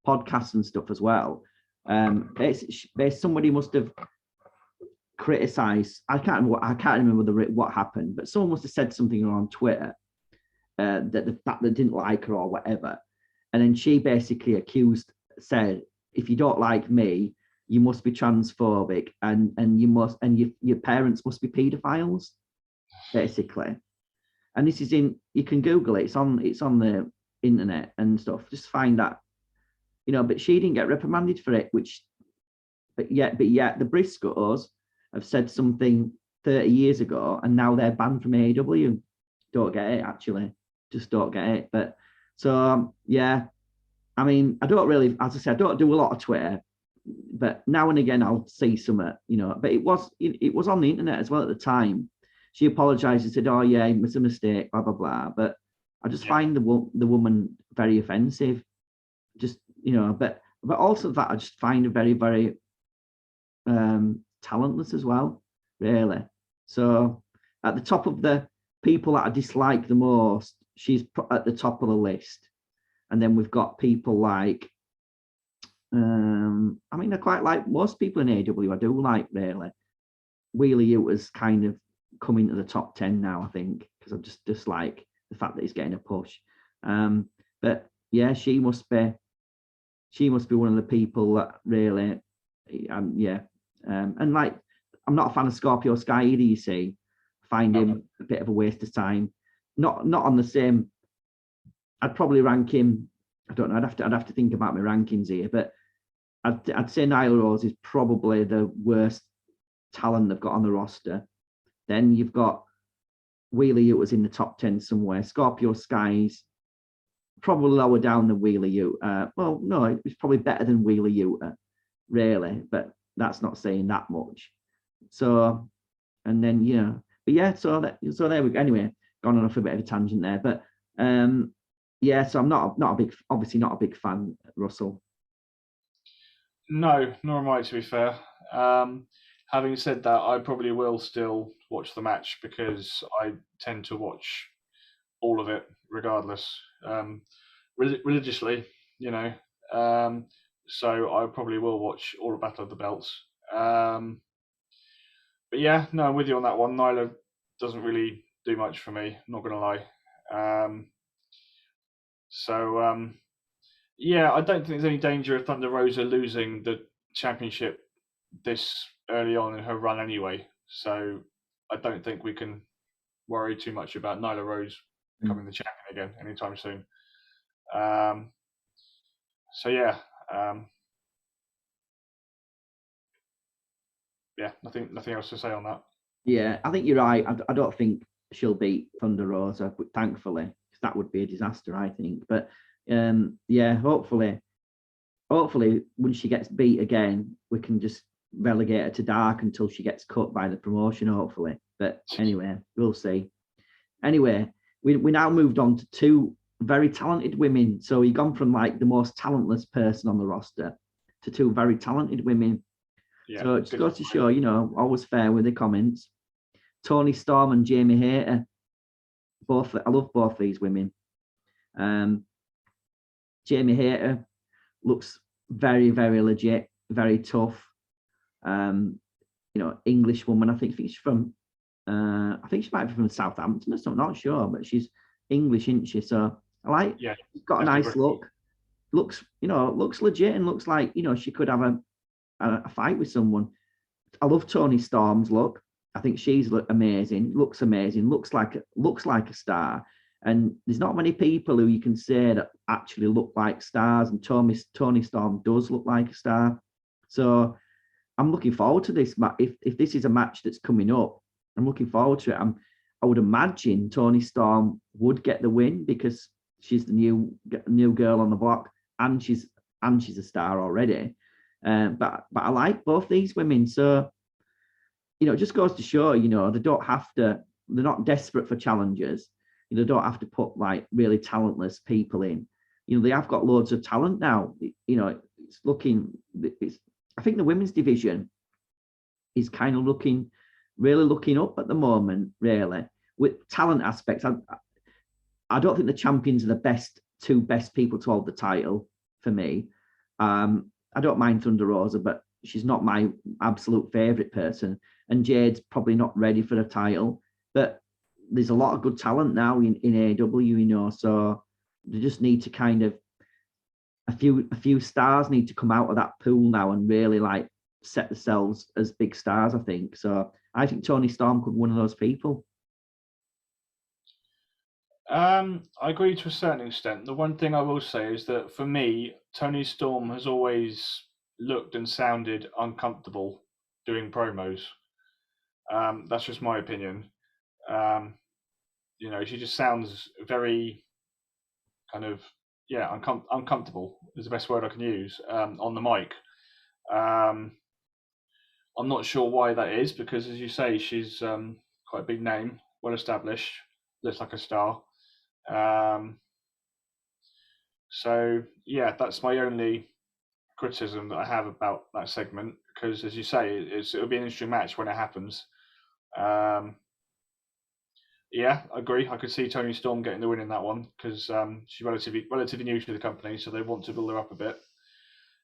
podcasts and stuff as well. Somebody must have criticized. I can't remember what happened, but someone must have said something on Twitter that the fact they didn't like her or whatever, and then she basically said, if you don't like me, you must be transphobic, and your parents must be paedophiles, basically. And this is you can Google it. It's on the internet and stuff. Just find that, But she didn't get reprimanded for it, but yet the Briscoes have said something 30 years ago, and now they're banned from AEW. Don't get it, actually. Just don't get it. But so yeah, I mean, I don't really, as I said, I don't do a lot of Twitter, but now and again I'll see some, But it was on the internet as well at the time. She apologized and said, "Oh yeah, it was a mistake," blah blah blah. But I just find the woman very offensive. Just but also that I just find her very very talentless as well, really. So at the top of the people that I dislike the most, she's at the top of the list. And then we've got people like, I mean, I quite like most people in AEW. I do like, really. Wheeler Utah's kind of coming to the top 10 now, I think, because I just dislike the fact that he's getting a push. But yeah, she must be one of the people that really, and like, I'm not a fan of Scorpio Sky either, you see. I find him a bit of a waste of time. Not on the same. I'd probably rank him. I don't know. I'd have to think about my rankings here, but I'd say Nyla Rose is probably the worst talent they've got on the roster. Then you've got Wheeler Utah's in the top 10 somewhere. Scorpio Sky's probably lower down than Wheeler Utah. Well, no, it's probably better than Wheeler Utah, really, but that's not saying that much. So, and then but yeah, so there we go. Anyway, gone on off a bit of a tangent there, but so I'm not a big, obviously not a big fan, Russell. No, nor am I, to be fair. Having said that, I probably will still watch the match because I tend to watch all of it regardless, religiously, so I probably will watch all of Battle of the Belts. But yeah, no, I'm with you on that one. Nyla doesn't really do much for me, not going to lie. Yeah, I don't think there's any danger of Thunder Rosa losing the championship this early on in her run anyway. So I don't think we can worry too much about Nyla Rose becoming the champion again anytime soon. So yeah, nothing else to say on that. Yeah, I think you're right. I don't think she'll beat Thunder Rosa, but thankfully, because that would be a disaster, I think. But yeah, hopefully when she gets beat again, we can just relegate her to dark until she gets cut by the promotion, hopefully. But anyway, we'll see. Anyway, we now moved on to two very talented women. So we've gone from like the most talentless person on the roster to two very talented women. Yeah, so it just goes to show, always fair with the comments. Toni Storm and Jamie Hayter. I love both these women. Jamie Hayter looks very, very legit, very tough. English woman. I think she's from. I think she might be from Southampton or something. Not sure, but she's English, isn't she? So I like. Yeah, she's got a nice look. Looks legit and looks like she could have a fight with someone. I love Toni Storm's look. I think she's amazing. Looks amazing. Looks like a star. And there's not many people who you can say that actually look like stars. And Toni Storm does look like a star. So I'm looking forward to this. If this is a match that's coming up, I'm looking forward to it. I would imagine Toni Storm would get the win because she's the new girl on the block, and she's a star already. But I like both these women. So it just goes to show, they don't have to. They're not desperate for challengers. They don't have to put like really talentless people in. They have got loads of talent now. It's looking. I think the women's division is kind of looking up at the moment, really, with talent aspects. I don't think the champions are the two best people to hold the title for me. I don't mind Thunder Rosa, but she's not my absolute favorite person. And Jade's probably not ready for the title, but there's a lot of good talent now in AEW, so they just need to kind of a few stars need to come out of that pool now and really like set themselves as big stars, I think. So I think Toni Storm could be one of those people. I agree to a certain extent. The one thing I will say is that for me, Toni Storm has always looked and sounded uncomfortable doing promos. That's just my opinion. She just sounds very kind of uncomfortable is the best word I can use on the mic. I'm not sure why that is because, as you say, she's quite a big name, well established, looks like a star. So yeah, that's my only criticism that I have about that segment because, as you say, it'll be an interesting match when it happens. Yeah, I agree. I could see Toni Storm getting the win in that one because she's relatively new to the company, so they want to build her up a bit.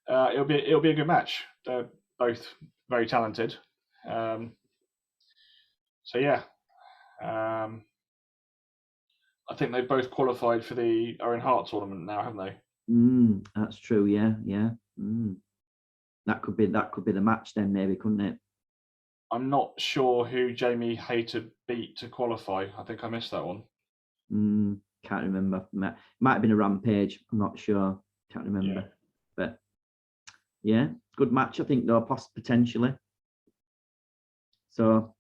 It'll be a good match. They're both very talented. So yeah, I think they both qualified for the Owen Hart tournament now, haven't they? That's true. Yeah. That could be the match then, maybe, couldn't it? I'm not sure who Jamie Hayter beat to qualify. I think I missed that one. Can't remember. Might have been a Rampage. I'm not sure. Can't remember. Yeah. But yeah, good match, I think, though, potentially. So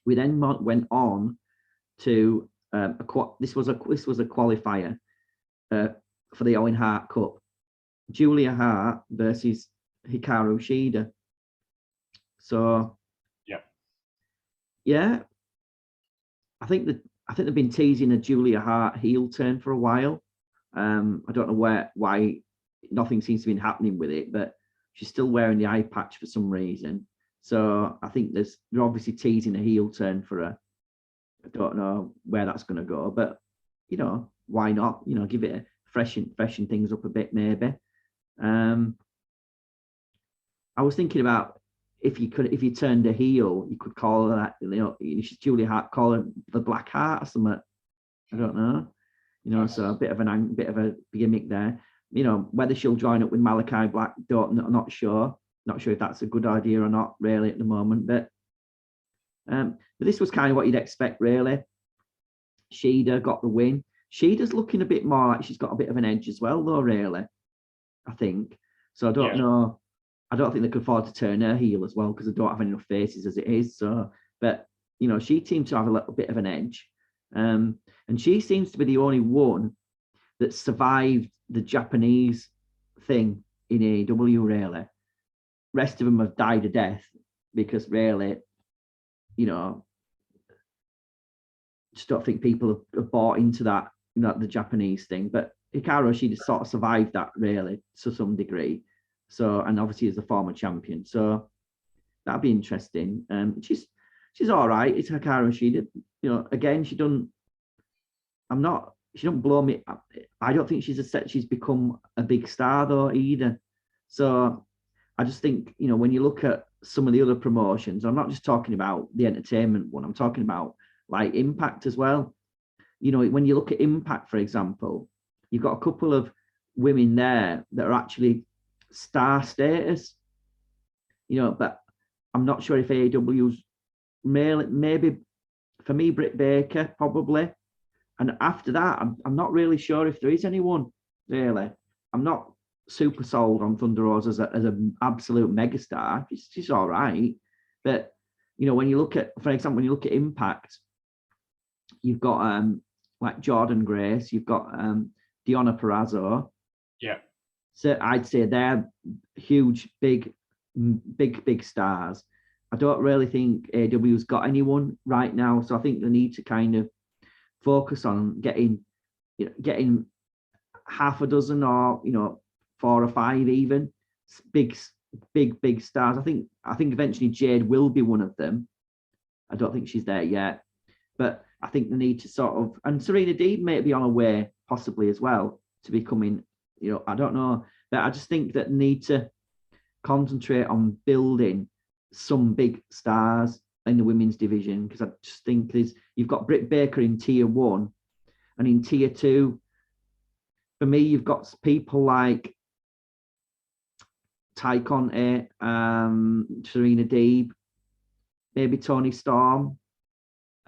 we then went on to this was a qualifier for the Owen Hart Cup. Julia Hart versus Hikaru Shida. So yeah, I think they've been teasing a Julia Hart heel turn for a while. I don't know why nothing seems to be happening with it, but she's still wearing the eye patch for some reason. So I think they're obviously teasing a heel turn for her. I don't know where that's going to go, but why not? Give it a freshen things up a bit, maybe. I was thinking about if you turned a heel, you could call her that. Julia Hart, call her the Black Heart or something. I don't know. So a bit of a gimmick there. whether she'll join up with Malachi Black, not sure. Not sure if that's a good idea or not, really, at the moment. But this was kind of what you'd expect, really. Shida got the win. Shida's looking a bit more like she's got a bit of an edge as well, though, really, I think. So I don't know. I don't think they could afford to turn her heel as well because they don't have enough faces as it is. So, but, she seems to have a little bit of an edge. And she seems to be the only one that survived the Japanese thing in AEW, really. Rest of them have died a death because really, just don't think people have bought into that, the Japanese thing. But Hikaru, she just sort of survived that, really, to some degree. So, and obviously as a former champion. So that'd be interesting. She's all right. It's Hikaru. She did, again, she don't blow me. I don't think she's become a big star though either. So I just think, when you look at some of the other promotions, I'm not just talking about the entertainment one, I'm talking about like Impact as well. When you look at Impact, for example, you've got a couple of women there that are actually star status, but I'm not sure if AEW's maybe for me, Britt Baker, probably. And after that, I'm not really sure if there is anyone, really. I'm not super sold on Thunder Rosa as an absolute megastar. She's all right. But, when you look at, for example, when you look at Impact, you've got like Jordan Grace, you've got Deonna Purrazzo. Yeah. So I'd say they're huge, big stars. I don't really think AEW's got anyone right now. So I think they need to kind of focus on getting half a dozen or 4 or 5 even big stars. I think eventually Jade will be one of them. I don't think she's there yet, but I think they need to sort of, and Serena Deeb may be on her way possibly as well to becoming, I don't know, but I just think that they need to concentrate on building some big stars in the women's division, because I just think you've got Britt Baker in tier 1, and in tier 2, for me, you've got people like Ty Conte, Serena Deeb, maybe Toni Storm,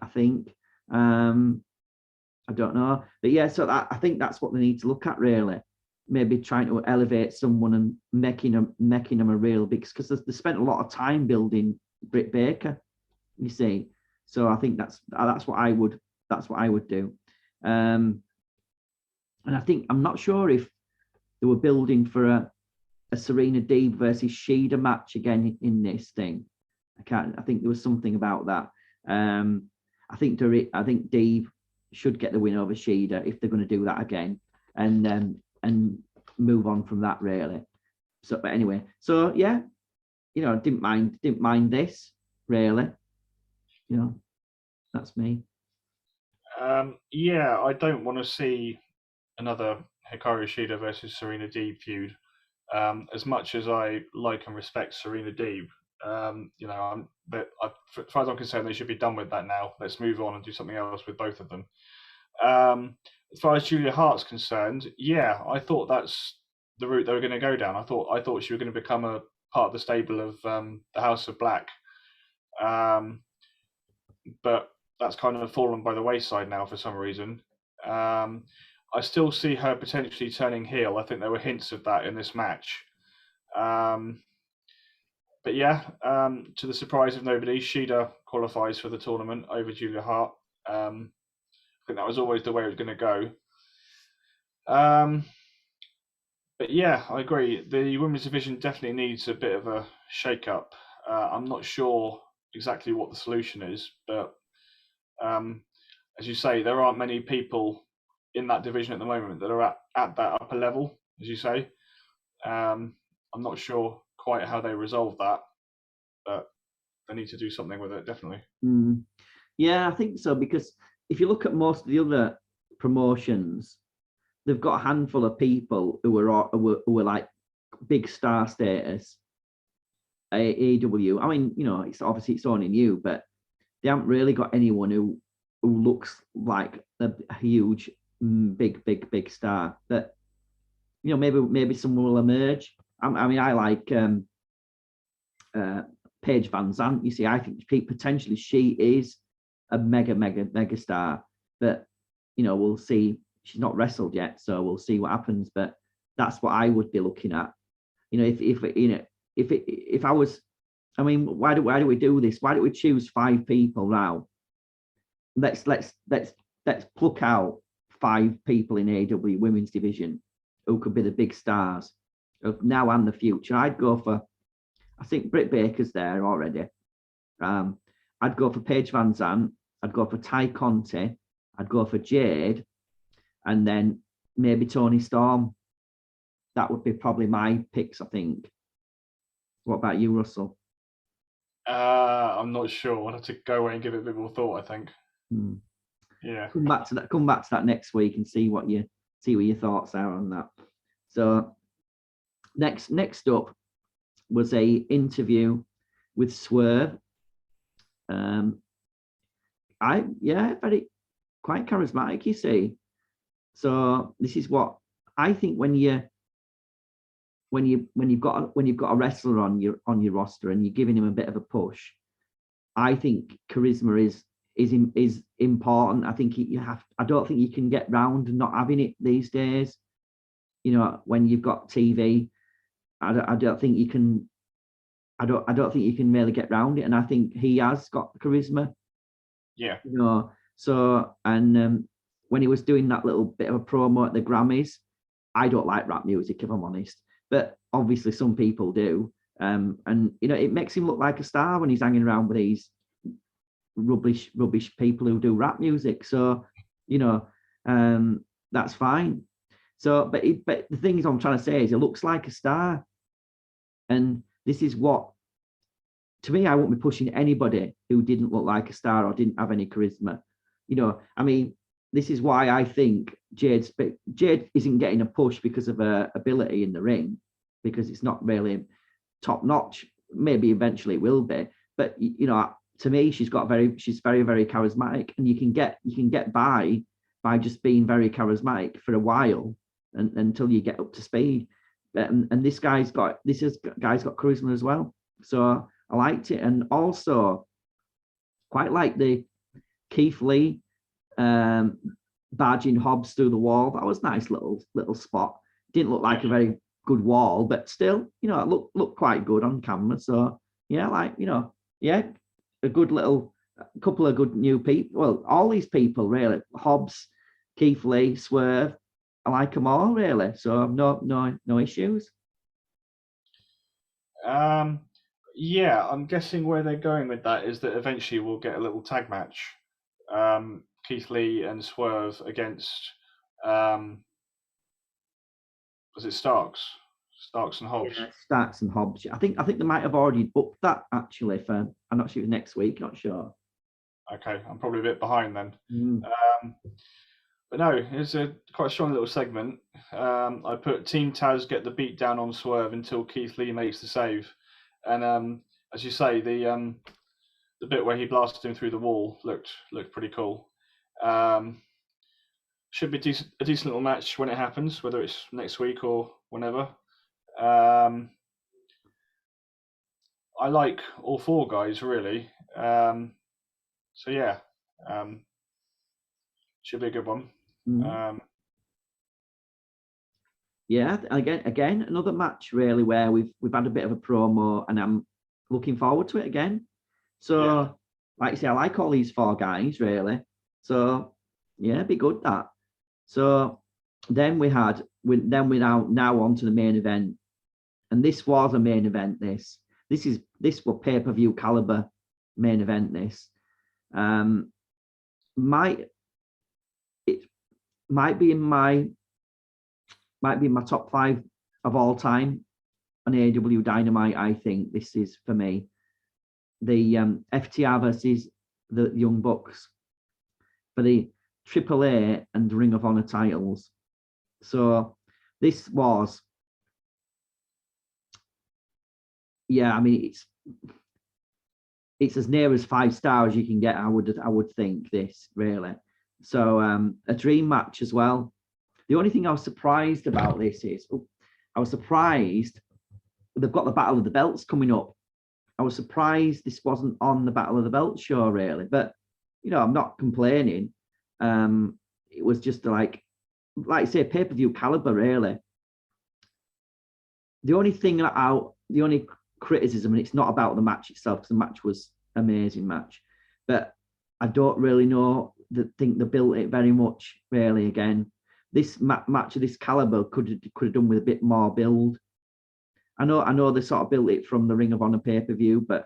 I think. I don't know, but yeah. So I think that's what they need to look at, really. Maybe trying to elevate someone and making them a real big, because they spent a lot of time building Britt Baker, you see. So I think that's what I would do. And I think, I'm not sure if they were building for a Serena Deeb versus Shida match again in this thing. I think there was something about that. I think Deeb should get the win over Shida if they're going to do that again, and move on from that, really. So, but anyway, so yeah, didn't mind this, really. That's me. Yeah, I don't want to see another Hikaru Shida versus Serena Deeb feud. As much as I like and respect Serena Deeb, as far as I'm concerned, they should be done with that now. Let's move on and do something else with both of them. As far as Julia Hart's concerned, yeah, I thought that's the route they were going to go down. I thought she was going to become a part of the stable of the House of Black, but that's kind of fallen by the wayside now for some reason. I still see her potentially turning heel. I think there were hints of that in this match. But yeah, to the surprise of nobody, Shida qualifies for the tournament over Julia Hart. I think that was always the way it was going to go. But yeah, I agree. The women's division definitely needs a bit of a shake-up. I'm not sure exactly what the solution is, but as you say, there aren't many people in that division at the moment that are at that upper level, as you say. I'm not sure quite how they resolve that, but they need to do something with it, definitely. Yeah, I think so, because if you look at most of the other promotions, they've got a handful of people who are like big star status. AEW, I mean, it's obviously it's only new, but they haven't really got anyone who looks like a huge, big star. But maybe someone will emerge. I mean, I like Paige Van Zandt. You see, I think potentially she is a mega star, but we'll see. She's not wrestled yet, so we'll see what happens. But that's what I would be looking at. If I was, I mean, why do we do this? Why don't we choose 5 people now? Let's pluck out 5 people in AEW women's division who could be the big stars of now and the future. I'd go for, I think Britt Baker's there already. I'd go for Paige Van Zandt. I'd go for Ty Conti. I'd go for Jade, and then maybe Toni Storm. That would be probably my picks, I think. What about you, Russell? I'm not sure. I'll have to go away and give it a bit more thought, I think. Yeah. Come back to that next week and see what your thoughts are on that. So next up was a interview with Swerve. Very quite charismatic, you see. So this is what I think when you've got a wrestler on your roster and you're giving him a bit of a push. I think charisma is important. I think I don't think you can get round not having it these days. When you've got TV, I don't think you can. I don't think you can really get round it, and I think he has got charisma. Yeah. So when he was doing that little bit of a promo at the Grammys, I don't like rap music if I'm honest, but obviously some people do. And it makes him look like a star when he's hanging around with these rubbish people who do rap music. So that's fine. So but the things I'm trying to say is it looks like a star, and this is what, to me, I won't be pushing anybody who didn't look like a star or didn't have any charisma. I mean, this is why I think Jade isn't getting a push because of her ability in the ring, because it's not really top notch. Maybe eventually it will be, but to me, she's very, very charismatic, and you can get by just being very charismatic for a while until you get up to speed. And this guy's got charisma as well. So I liked it, and also quite like the Keith Lee barging Hobbs through the wall. That was a nice little spot. Didn't look like a very good wall, but still, it looked quite good on camera. So a good little couple of good new people. Well, all these people really, Hobbs, Keith Lee, Swerve. I like them all really. So no issues. Yeah, I'm guessing where they're going with that is that eventually we'll get a little tag match. Keith Lee and Swerve against was it Starks and Hobbs? Yeah, Starks and Hobbs. I think they might have already booked that actually for, I'm not sure, next week, not sure. Okay, I'm probably a bit behind then. Mm. But no, it's a quite strong little segment. I put Team Taz get the beat down on Swerve until Keith Lee makes the save, and as you say, the bit where he blasted him through the wall looked pretty cool. Should be a decent little match when it happens, whether it's next week or whenever. I like all 4 guys really. So yeah, should be a good one. Yeah, again, another match really where we've had a bit of a promo, and I'm looking forward to it again. So, like I say, I like all these 4 guys really. So, yeah, be good that. So then we're now on to the main event, and this was a main event. This was pay-per-view caliber main event. This might be in my top 5 of all time on AEW Dynamite. I think this is, for me, the FTR versus the Young Bucks for the AAA and Ring of Honor titles. So this was, I mean, it's as near as 5 stars you can get. I would think this really. So a dream match as well. The only thing I was surprised about this is I was surprised they've got the Battle of the Belts coming up. I was surprised this wasn't on the Battle of the Belts show, really. But, I'm not complaining. It was just like I say, pay-per-view caliber, really. The only criticism, and it's not about the match itself, because the match was an amazing match, but I don't really think they built it very much, really, again. This match of this caliber could have done with a bit more build. I know they sort of built it from the Ring of Honor pay-per-view, but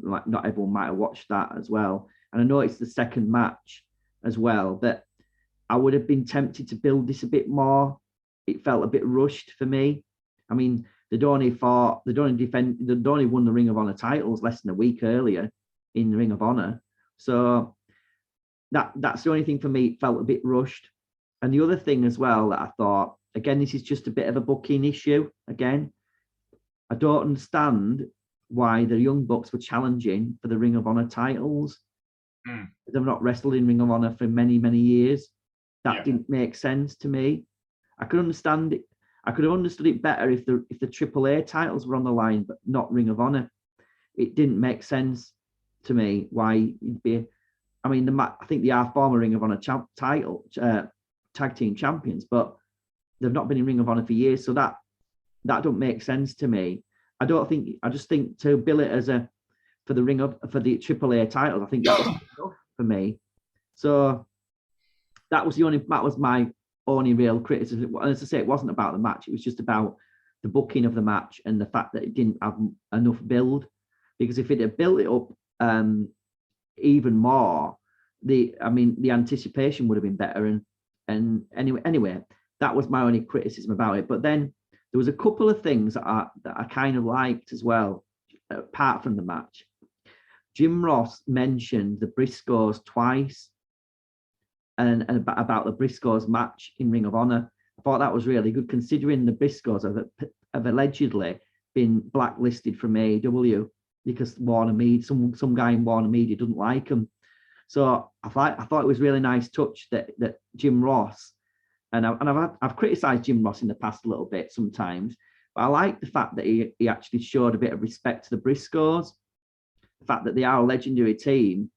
like not everyone might have watched that as well. And I know it's the second match as well, but I would have been tempted to build this a bit more. It felt a bit rushed for me. I mean, they'd only won the Ring of Honor titles less than a week earlier in the Ring of Honor. So that's the only thing for me. It felt a bit rushed. And the other thing as well that I thought, again, this is just a bit of a booking issue. Again, I don't understand why the Young Bucks were challenging for the Ring of Honor titles. They've not wrestled in Ring of Honor for many, many years. That didn't make sense to me. I could understand it. I could have understood it better if the AAA titles were on the line, but not Ring of Honor. It didn't make sense to me why you'd be. I mean, I think they are former Ring of Honor tag team champions, but they've not been in Ring of Honor for years, so that don't make sense to me. I just think to bill it as for the AAA titles, I think that was enough for me. So that was my only real criticism. As I say, it wasn't about the match. It was just about the booking of the match and the fact that it didn't have enough build. Because if it had built it up even more, the anticipation would have been better. And anyway, that was my only criticism about it. But then there was a couple of things that I kind of liked as well, apart from the match. Jim Ross mentioned the Briscoes twice, and about the Briscoes match in Ring of Honor. I thought that was really good, considering the Briscoes have allegedly been blacklisted from AEW because Warner Media, some guy in Warner Media doesn't like them. So I thought it was a really nice touch that Jim Ross, and I've criticised Jim Ross in the past a little bit sometimes, but I like the fact that he actually showed a bit of respect to the Briscoes, the fact that they are a legendary team.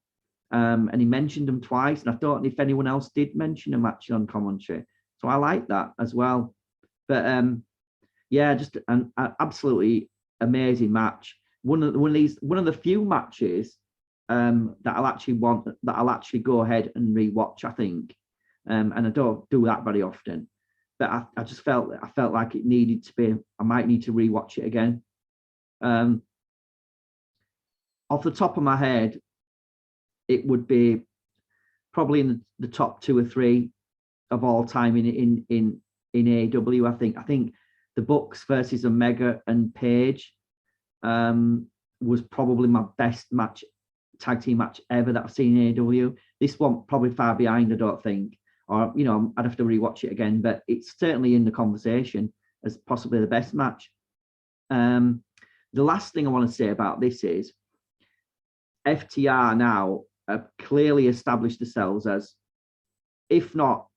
And he mentioned them twice, and I don't know if anyone else did mention them actually on commentary. So I like that as well. But just an absolutely amazing match. One of the few matches that I'll actually go ahead and rewatch, I think. And I don't do that very often. But I just felt like it needed to be. I might need to rewatch it again. Off the top of my head, it would be probably in the top 2 or 3 of all time in AEW. I think the Bucks versus Omega and Page was probably my best tag team match ever that I've seen in AEW. This one probably far behind, I don't think, or I'd have to rewatch it again, but it's certainly in the conversation as possibly the best match. The last thing I want to say about this is FTR now have clearly established themselves as, if not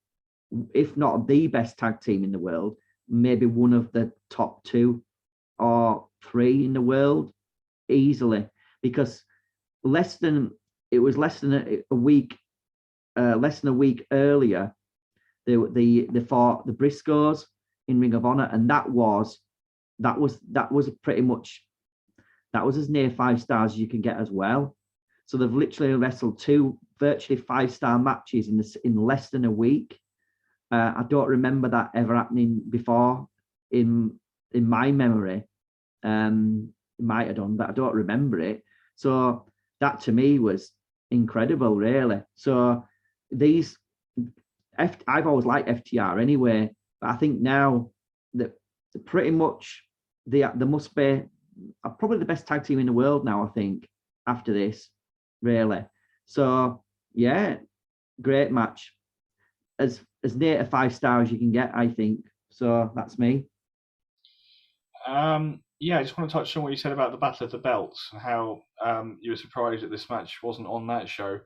the best tag team in the world, maybe one of the top 2 or 3 in the world easily, because less than a week earlier they fought the Briscoes in Ring of Honor, and that was pretty much, that was as near 5 stars as you can get as well. So they've literally wrestled 2 virtually 5-star matches in less than a week. I don't remember that ever happening before in my memory. It might have done, but I don't remember it. So that to me was incredible, really. So I've always liked FTR anyway, but I think now that pretty much they must be probably the best tag team in the world now, I think, after this. Really. So yeah, great match. As near to 5 stars as you can get, I think. So that's me. I just want to touch on what you said about the Battle of the Belts and how you were surprised that this match wasn't on that show.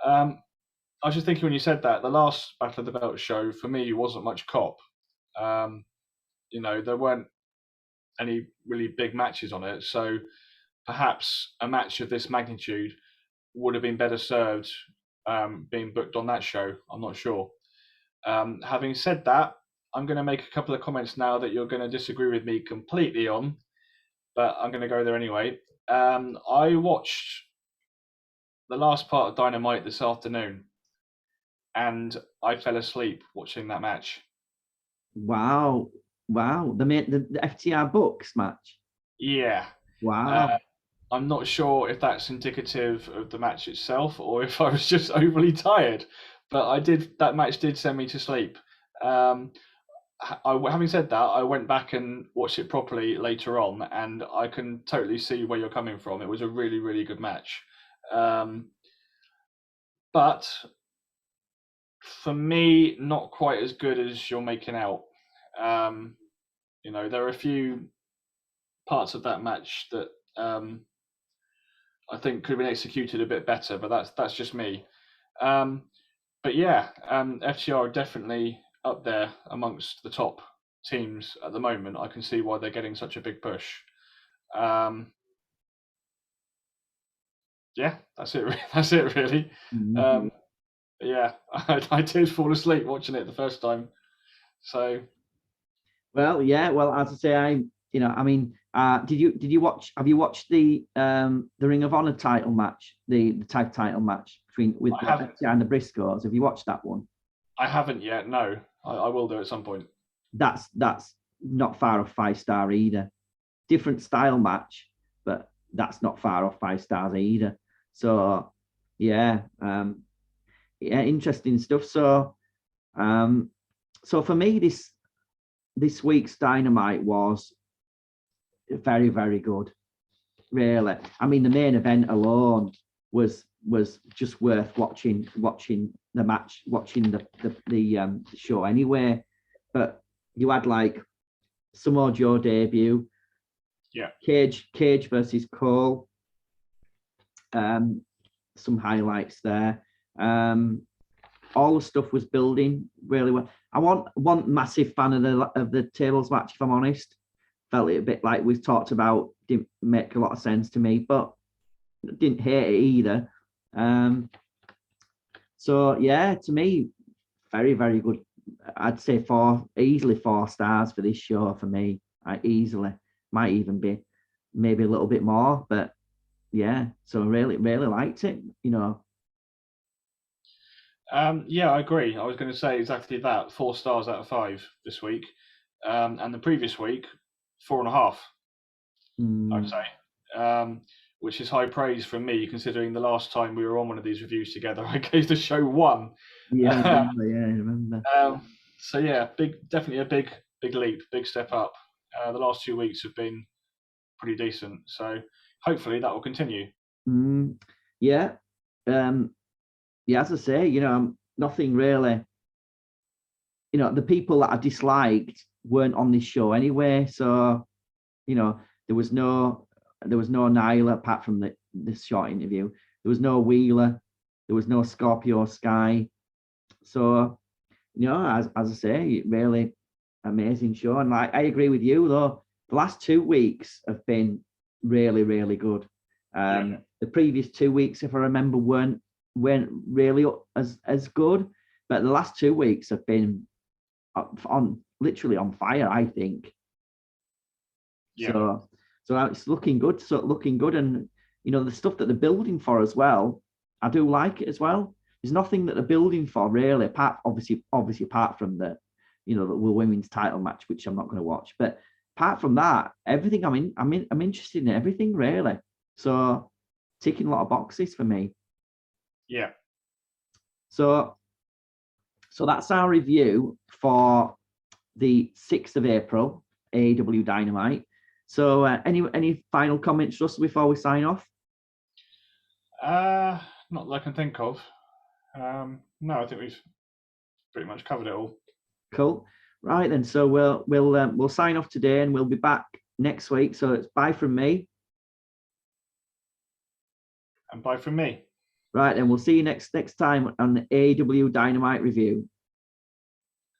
I was just thinking when you said that the last Battle of the Belt show for me wasn't much cop. There weren't any really big matches on it, so perhaps a match of this magnitude would have been better served being booked on that show. I'm not sure. Having said that, I'm going to make a couple of comments now that you're going to disagree with me completely on, but I'm going to go there anyway. I watched the last part of Dynamite this afternoon, and I fell asleep watching that match. Wow. The FTR Bucks match. Yeah. Wow. I'm not sure if that's indicative of the match itself or if I was just overly tired, but that match did send me to sleep. Having said that, I went back and watched it properly later on, and I can totally see where you're coming from. It was a really, really good match. But for me, not quite as good as you're making out. There are a few parts of that match that I think could have been executed a bit better, but that's just me. But yeah, FTR are definitely up there amongst the top teams at the moment. I can see why they're getting such a big push. Yeah, that's it. That's it, really. Mm-hmm. Yeah, I did fall asleep watching it the first time. So, well, yeah. Well, as I say, did you watch? Have you watched the Ring of Honor title match, the tag title match with FTR and the Briscoes? Have you watched that one? I haven't yet. No, I will do at some point. That's not far off 5-star either. Different style match, but that's not far off 5 stars either. So yeah, interesting stuff. So for me, this week's Dynamite was very, very good. Really, I mean, the main event alone was just worth watching the match, watching the show anyway. But you had like Samoa Joe debut, yeah, Cage versus Cole. Some highlights there. All the stuff was building really well. I want massive fan of the tables match, if I'm honest. Felt it a bit like we've talked about, didn't make a lot of sense to me, but didn't hate it either. So yeah, to me, very, very good. I'd say easily 4 stars for this show for me. I easily might even be maybe a little bit more, but yeah, so really, really liked it, Yeah, I agree. I was going to say exactly that. 4 stars out of 5 this week, and the previous week, 4.5. I'd say, which is high praise from me, considering the last time we were on one of these reviews together, I gave the show 1. Yeah, I remember. So yeah, definitely a big leap, big step up. The last 2 weeks have been pretty decent, so hopefully that will continue. Yeah, yeah. As I say, nothing really. The people that I disliked weren't on this show anyway, so there was no Nyla apart from this short interview. There was no Wheeler. There was no Scorpio Sky. So, as I say, really amazing show. And I agree with you, though. The last 2 weeks have been really, really good. The previous 2 weeks, if I remember, weren't really as good. But the last 2 weeks have been literally on fire, I think. Yeah. So it's looking good. And the stuff that they're building for as well, I do like it as well. There's nothing that they're building for really, apart from the the women's title match, which I'm not going to watch. But apart from that, everything I'm interested in everything really. So ticking a lot of boxes for me. Yeah. So that's our review for the 6th of April, AEW Dynamite. So any final comments, Russell, before we sign off? Not that I can think of. No, I think we've pretty much covered it all. Cool. Right then. So we'll sign off today, and we'll be back next week. So it's bye from me. And bye from me. Right, then we'll see you next time on the AEW Dynamite review.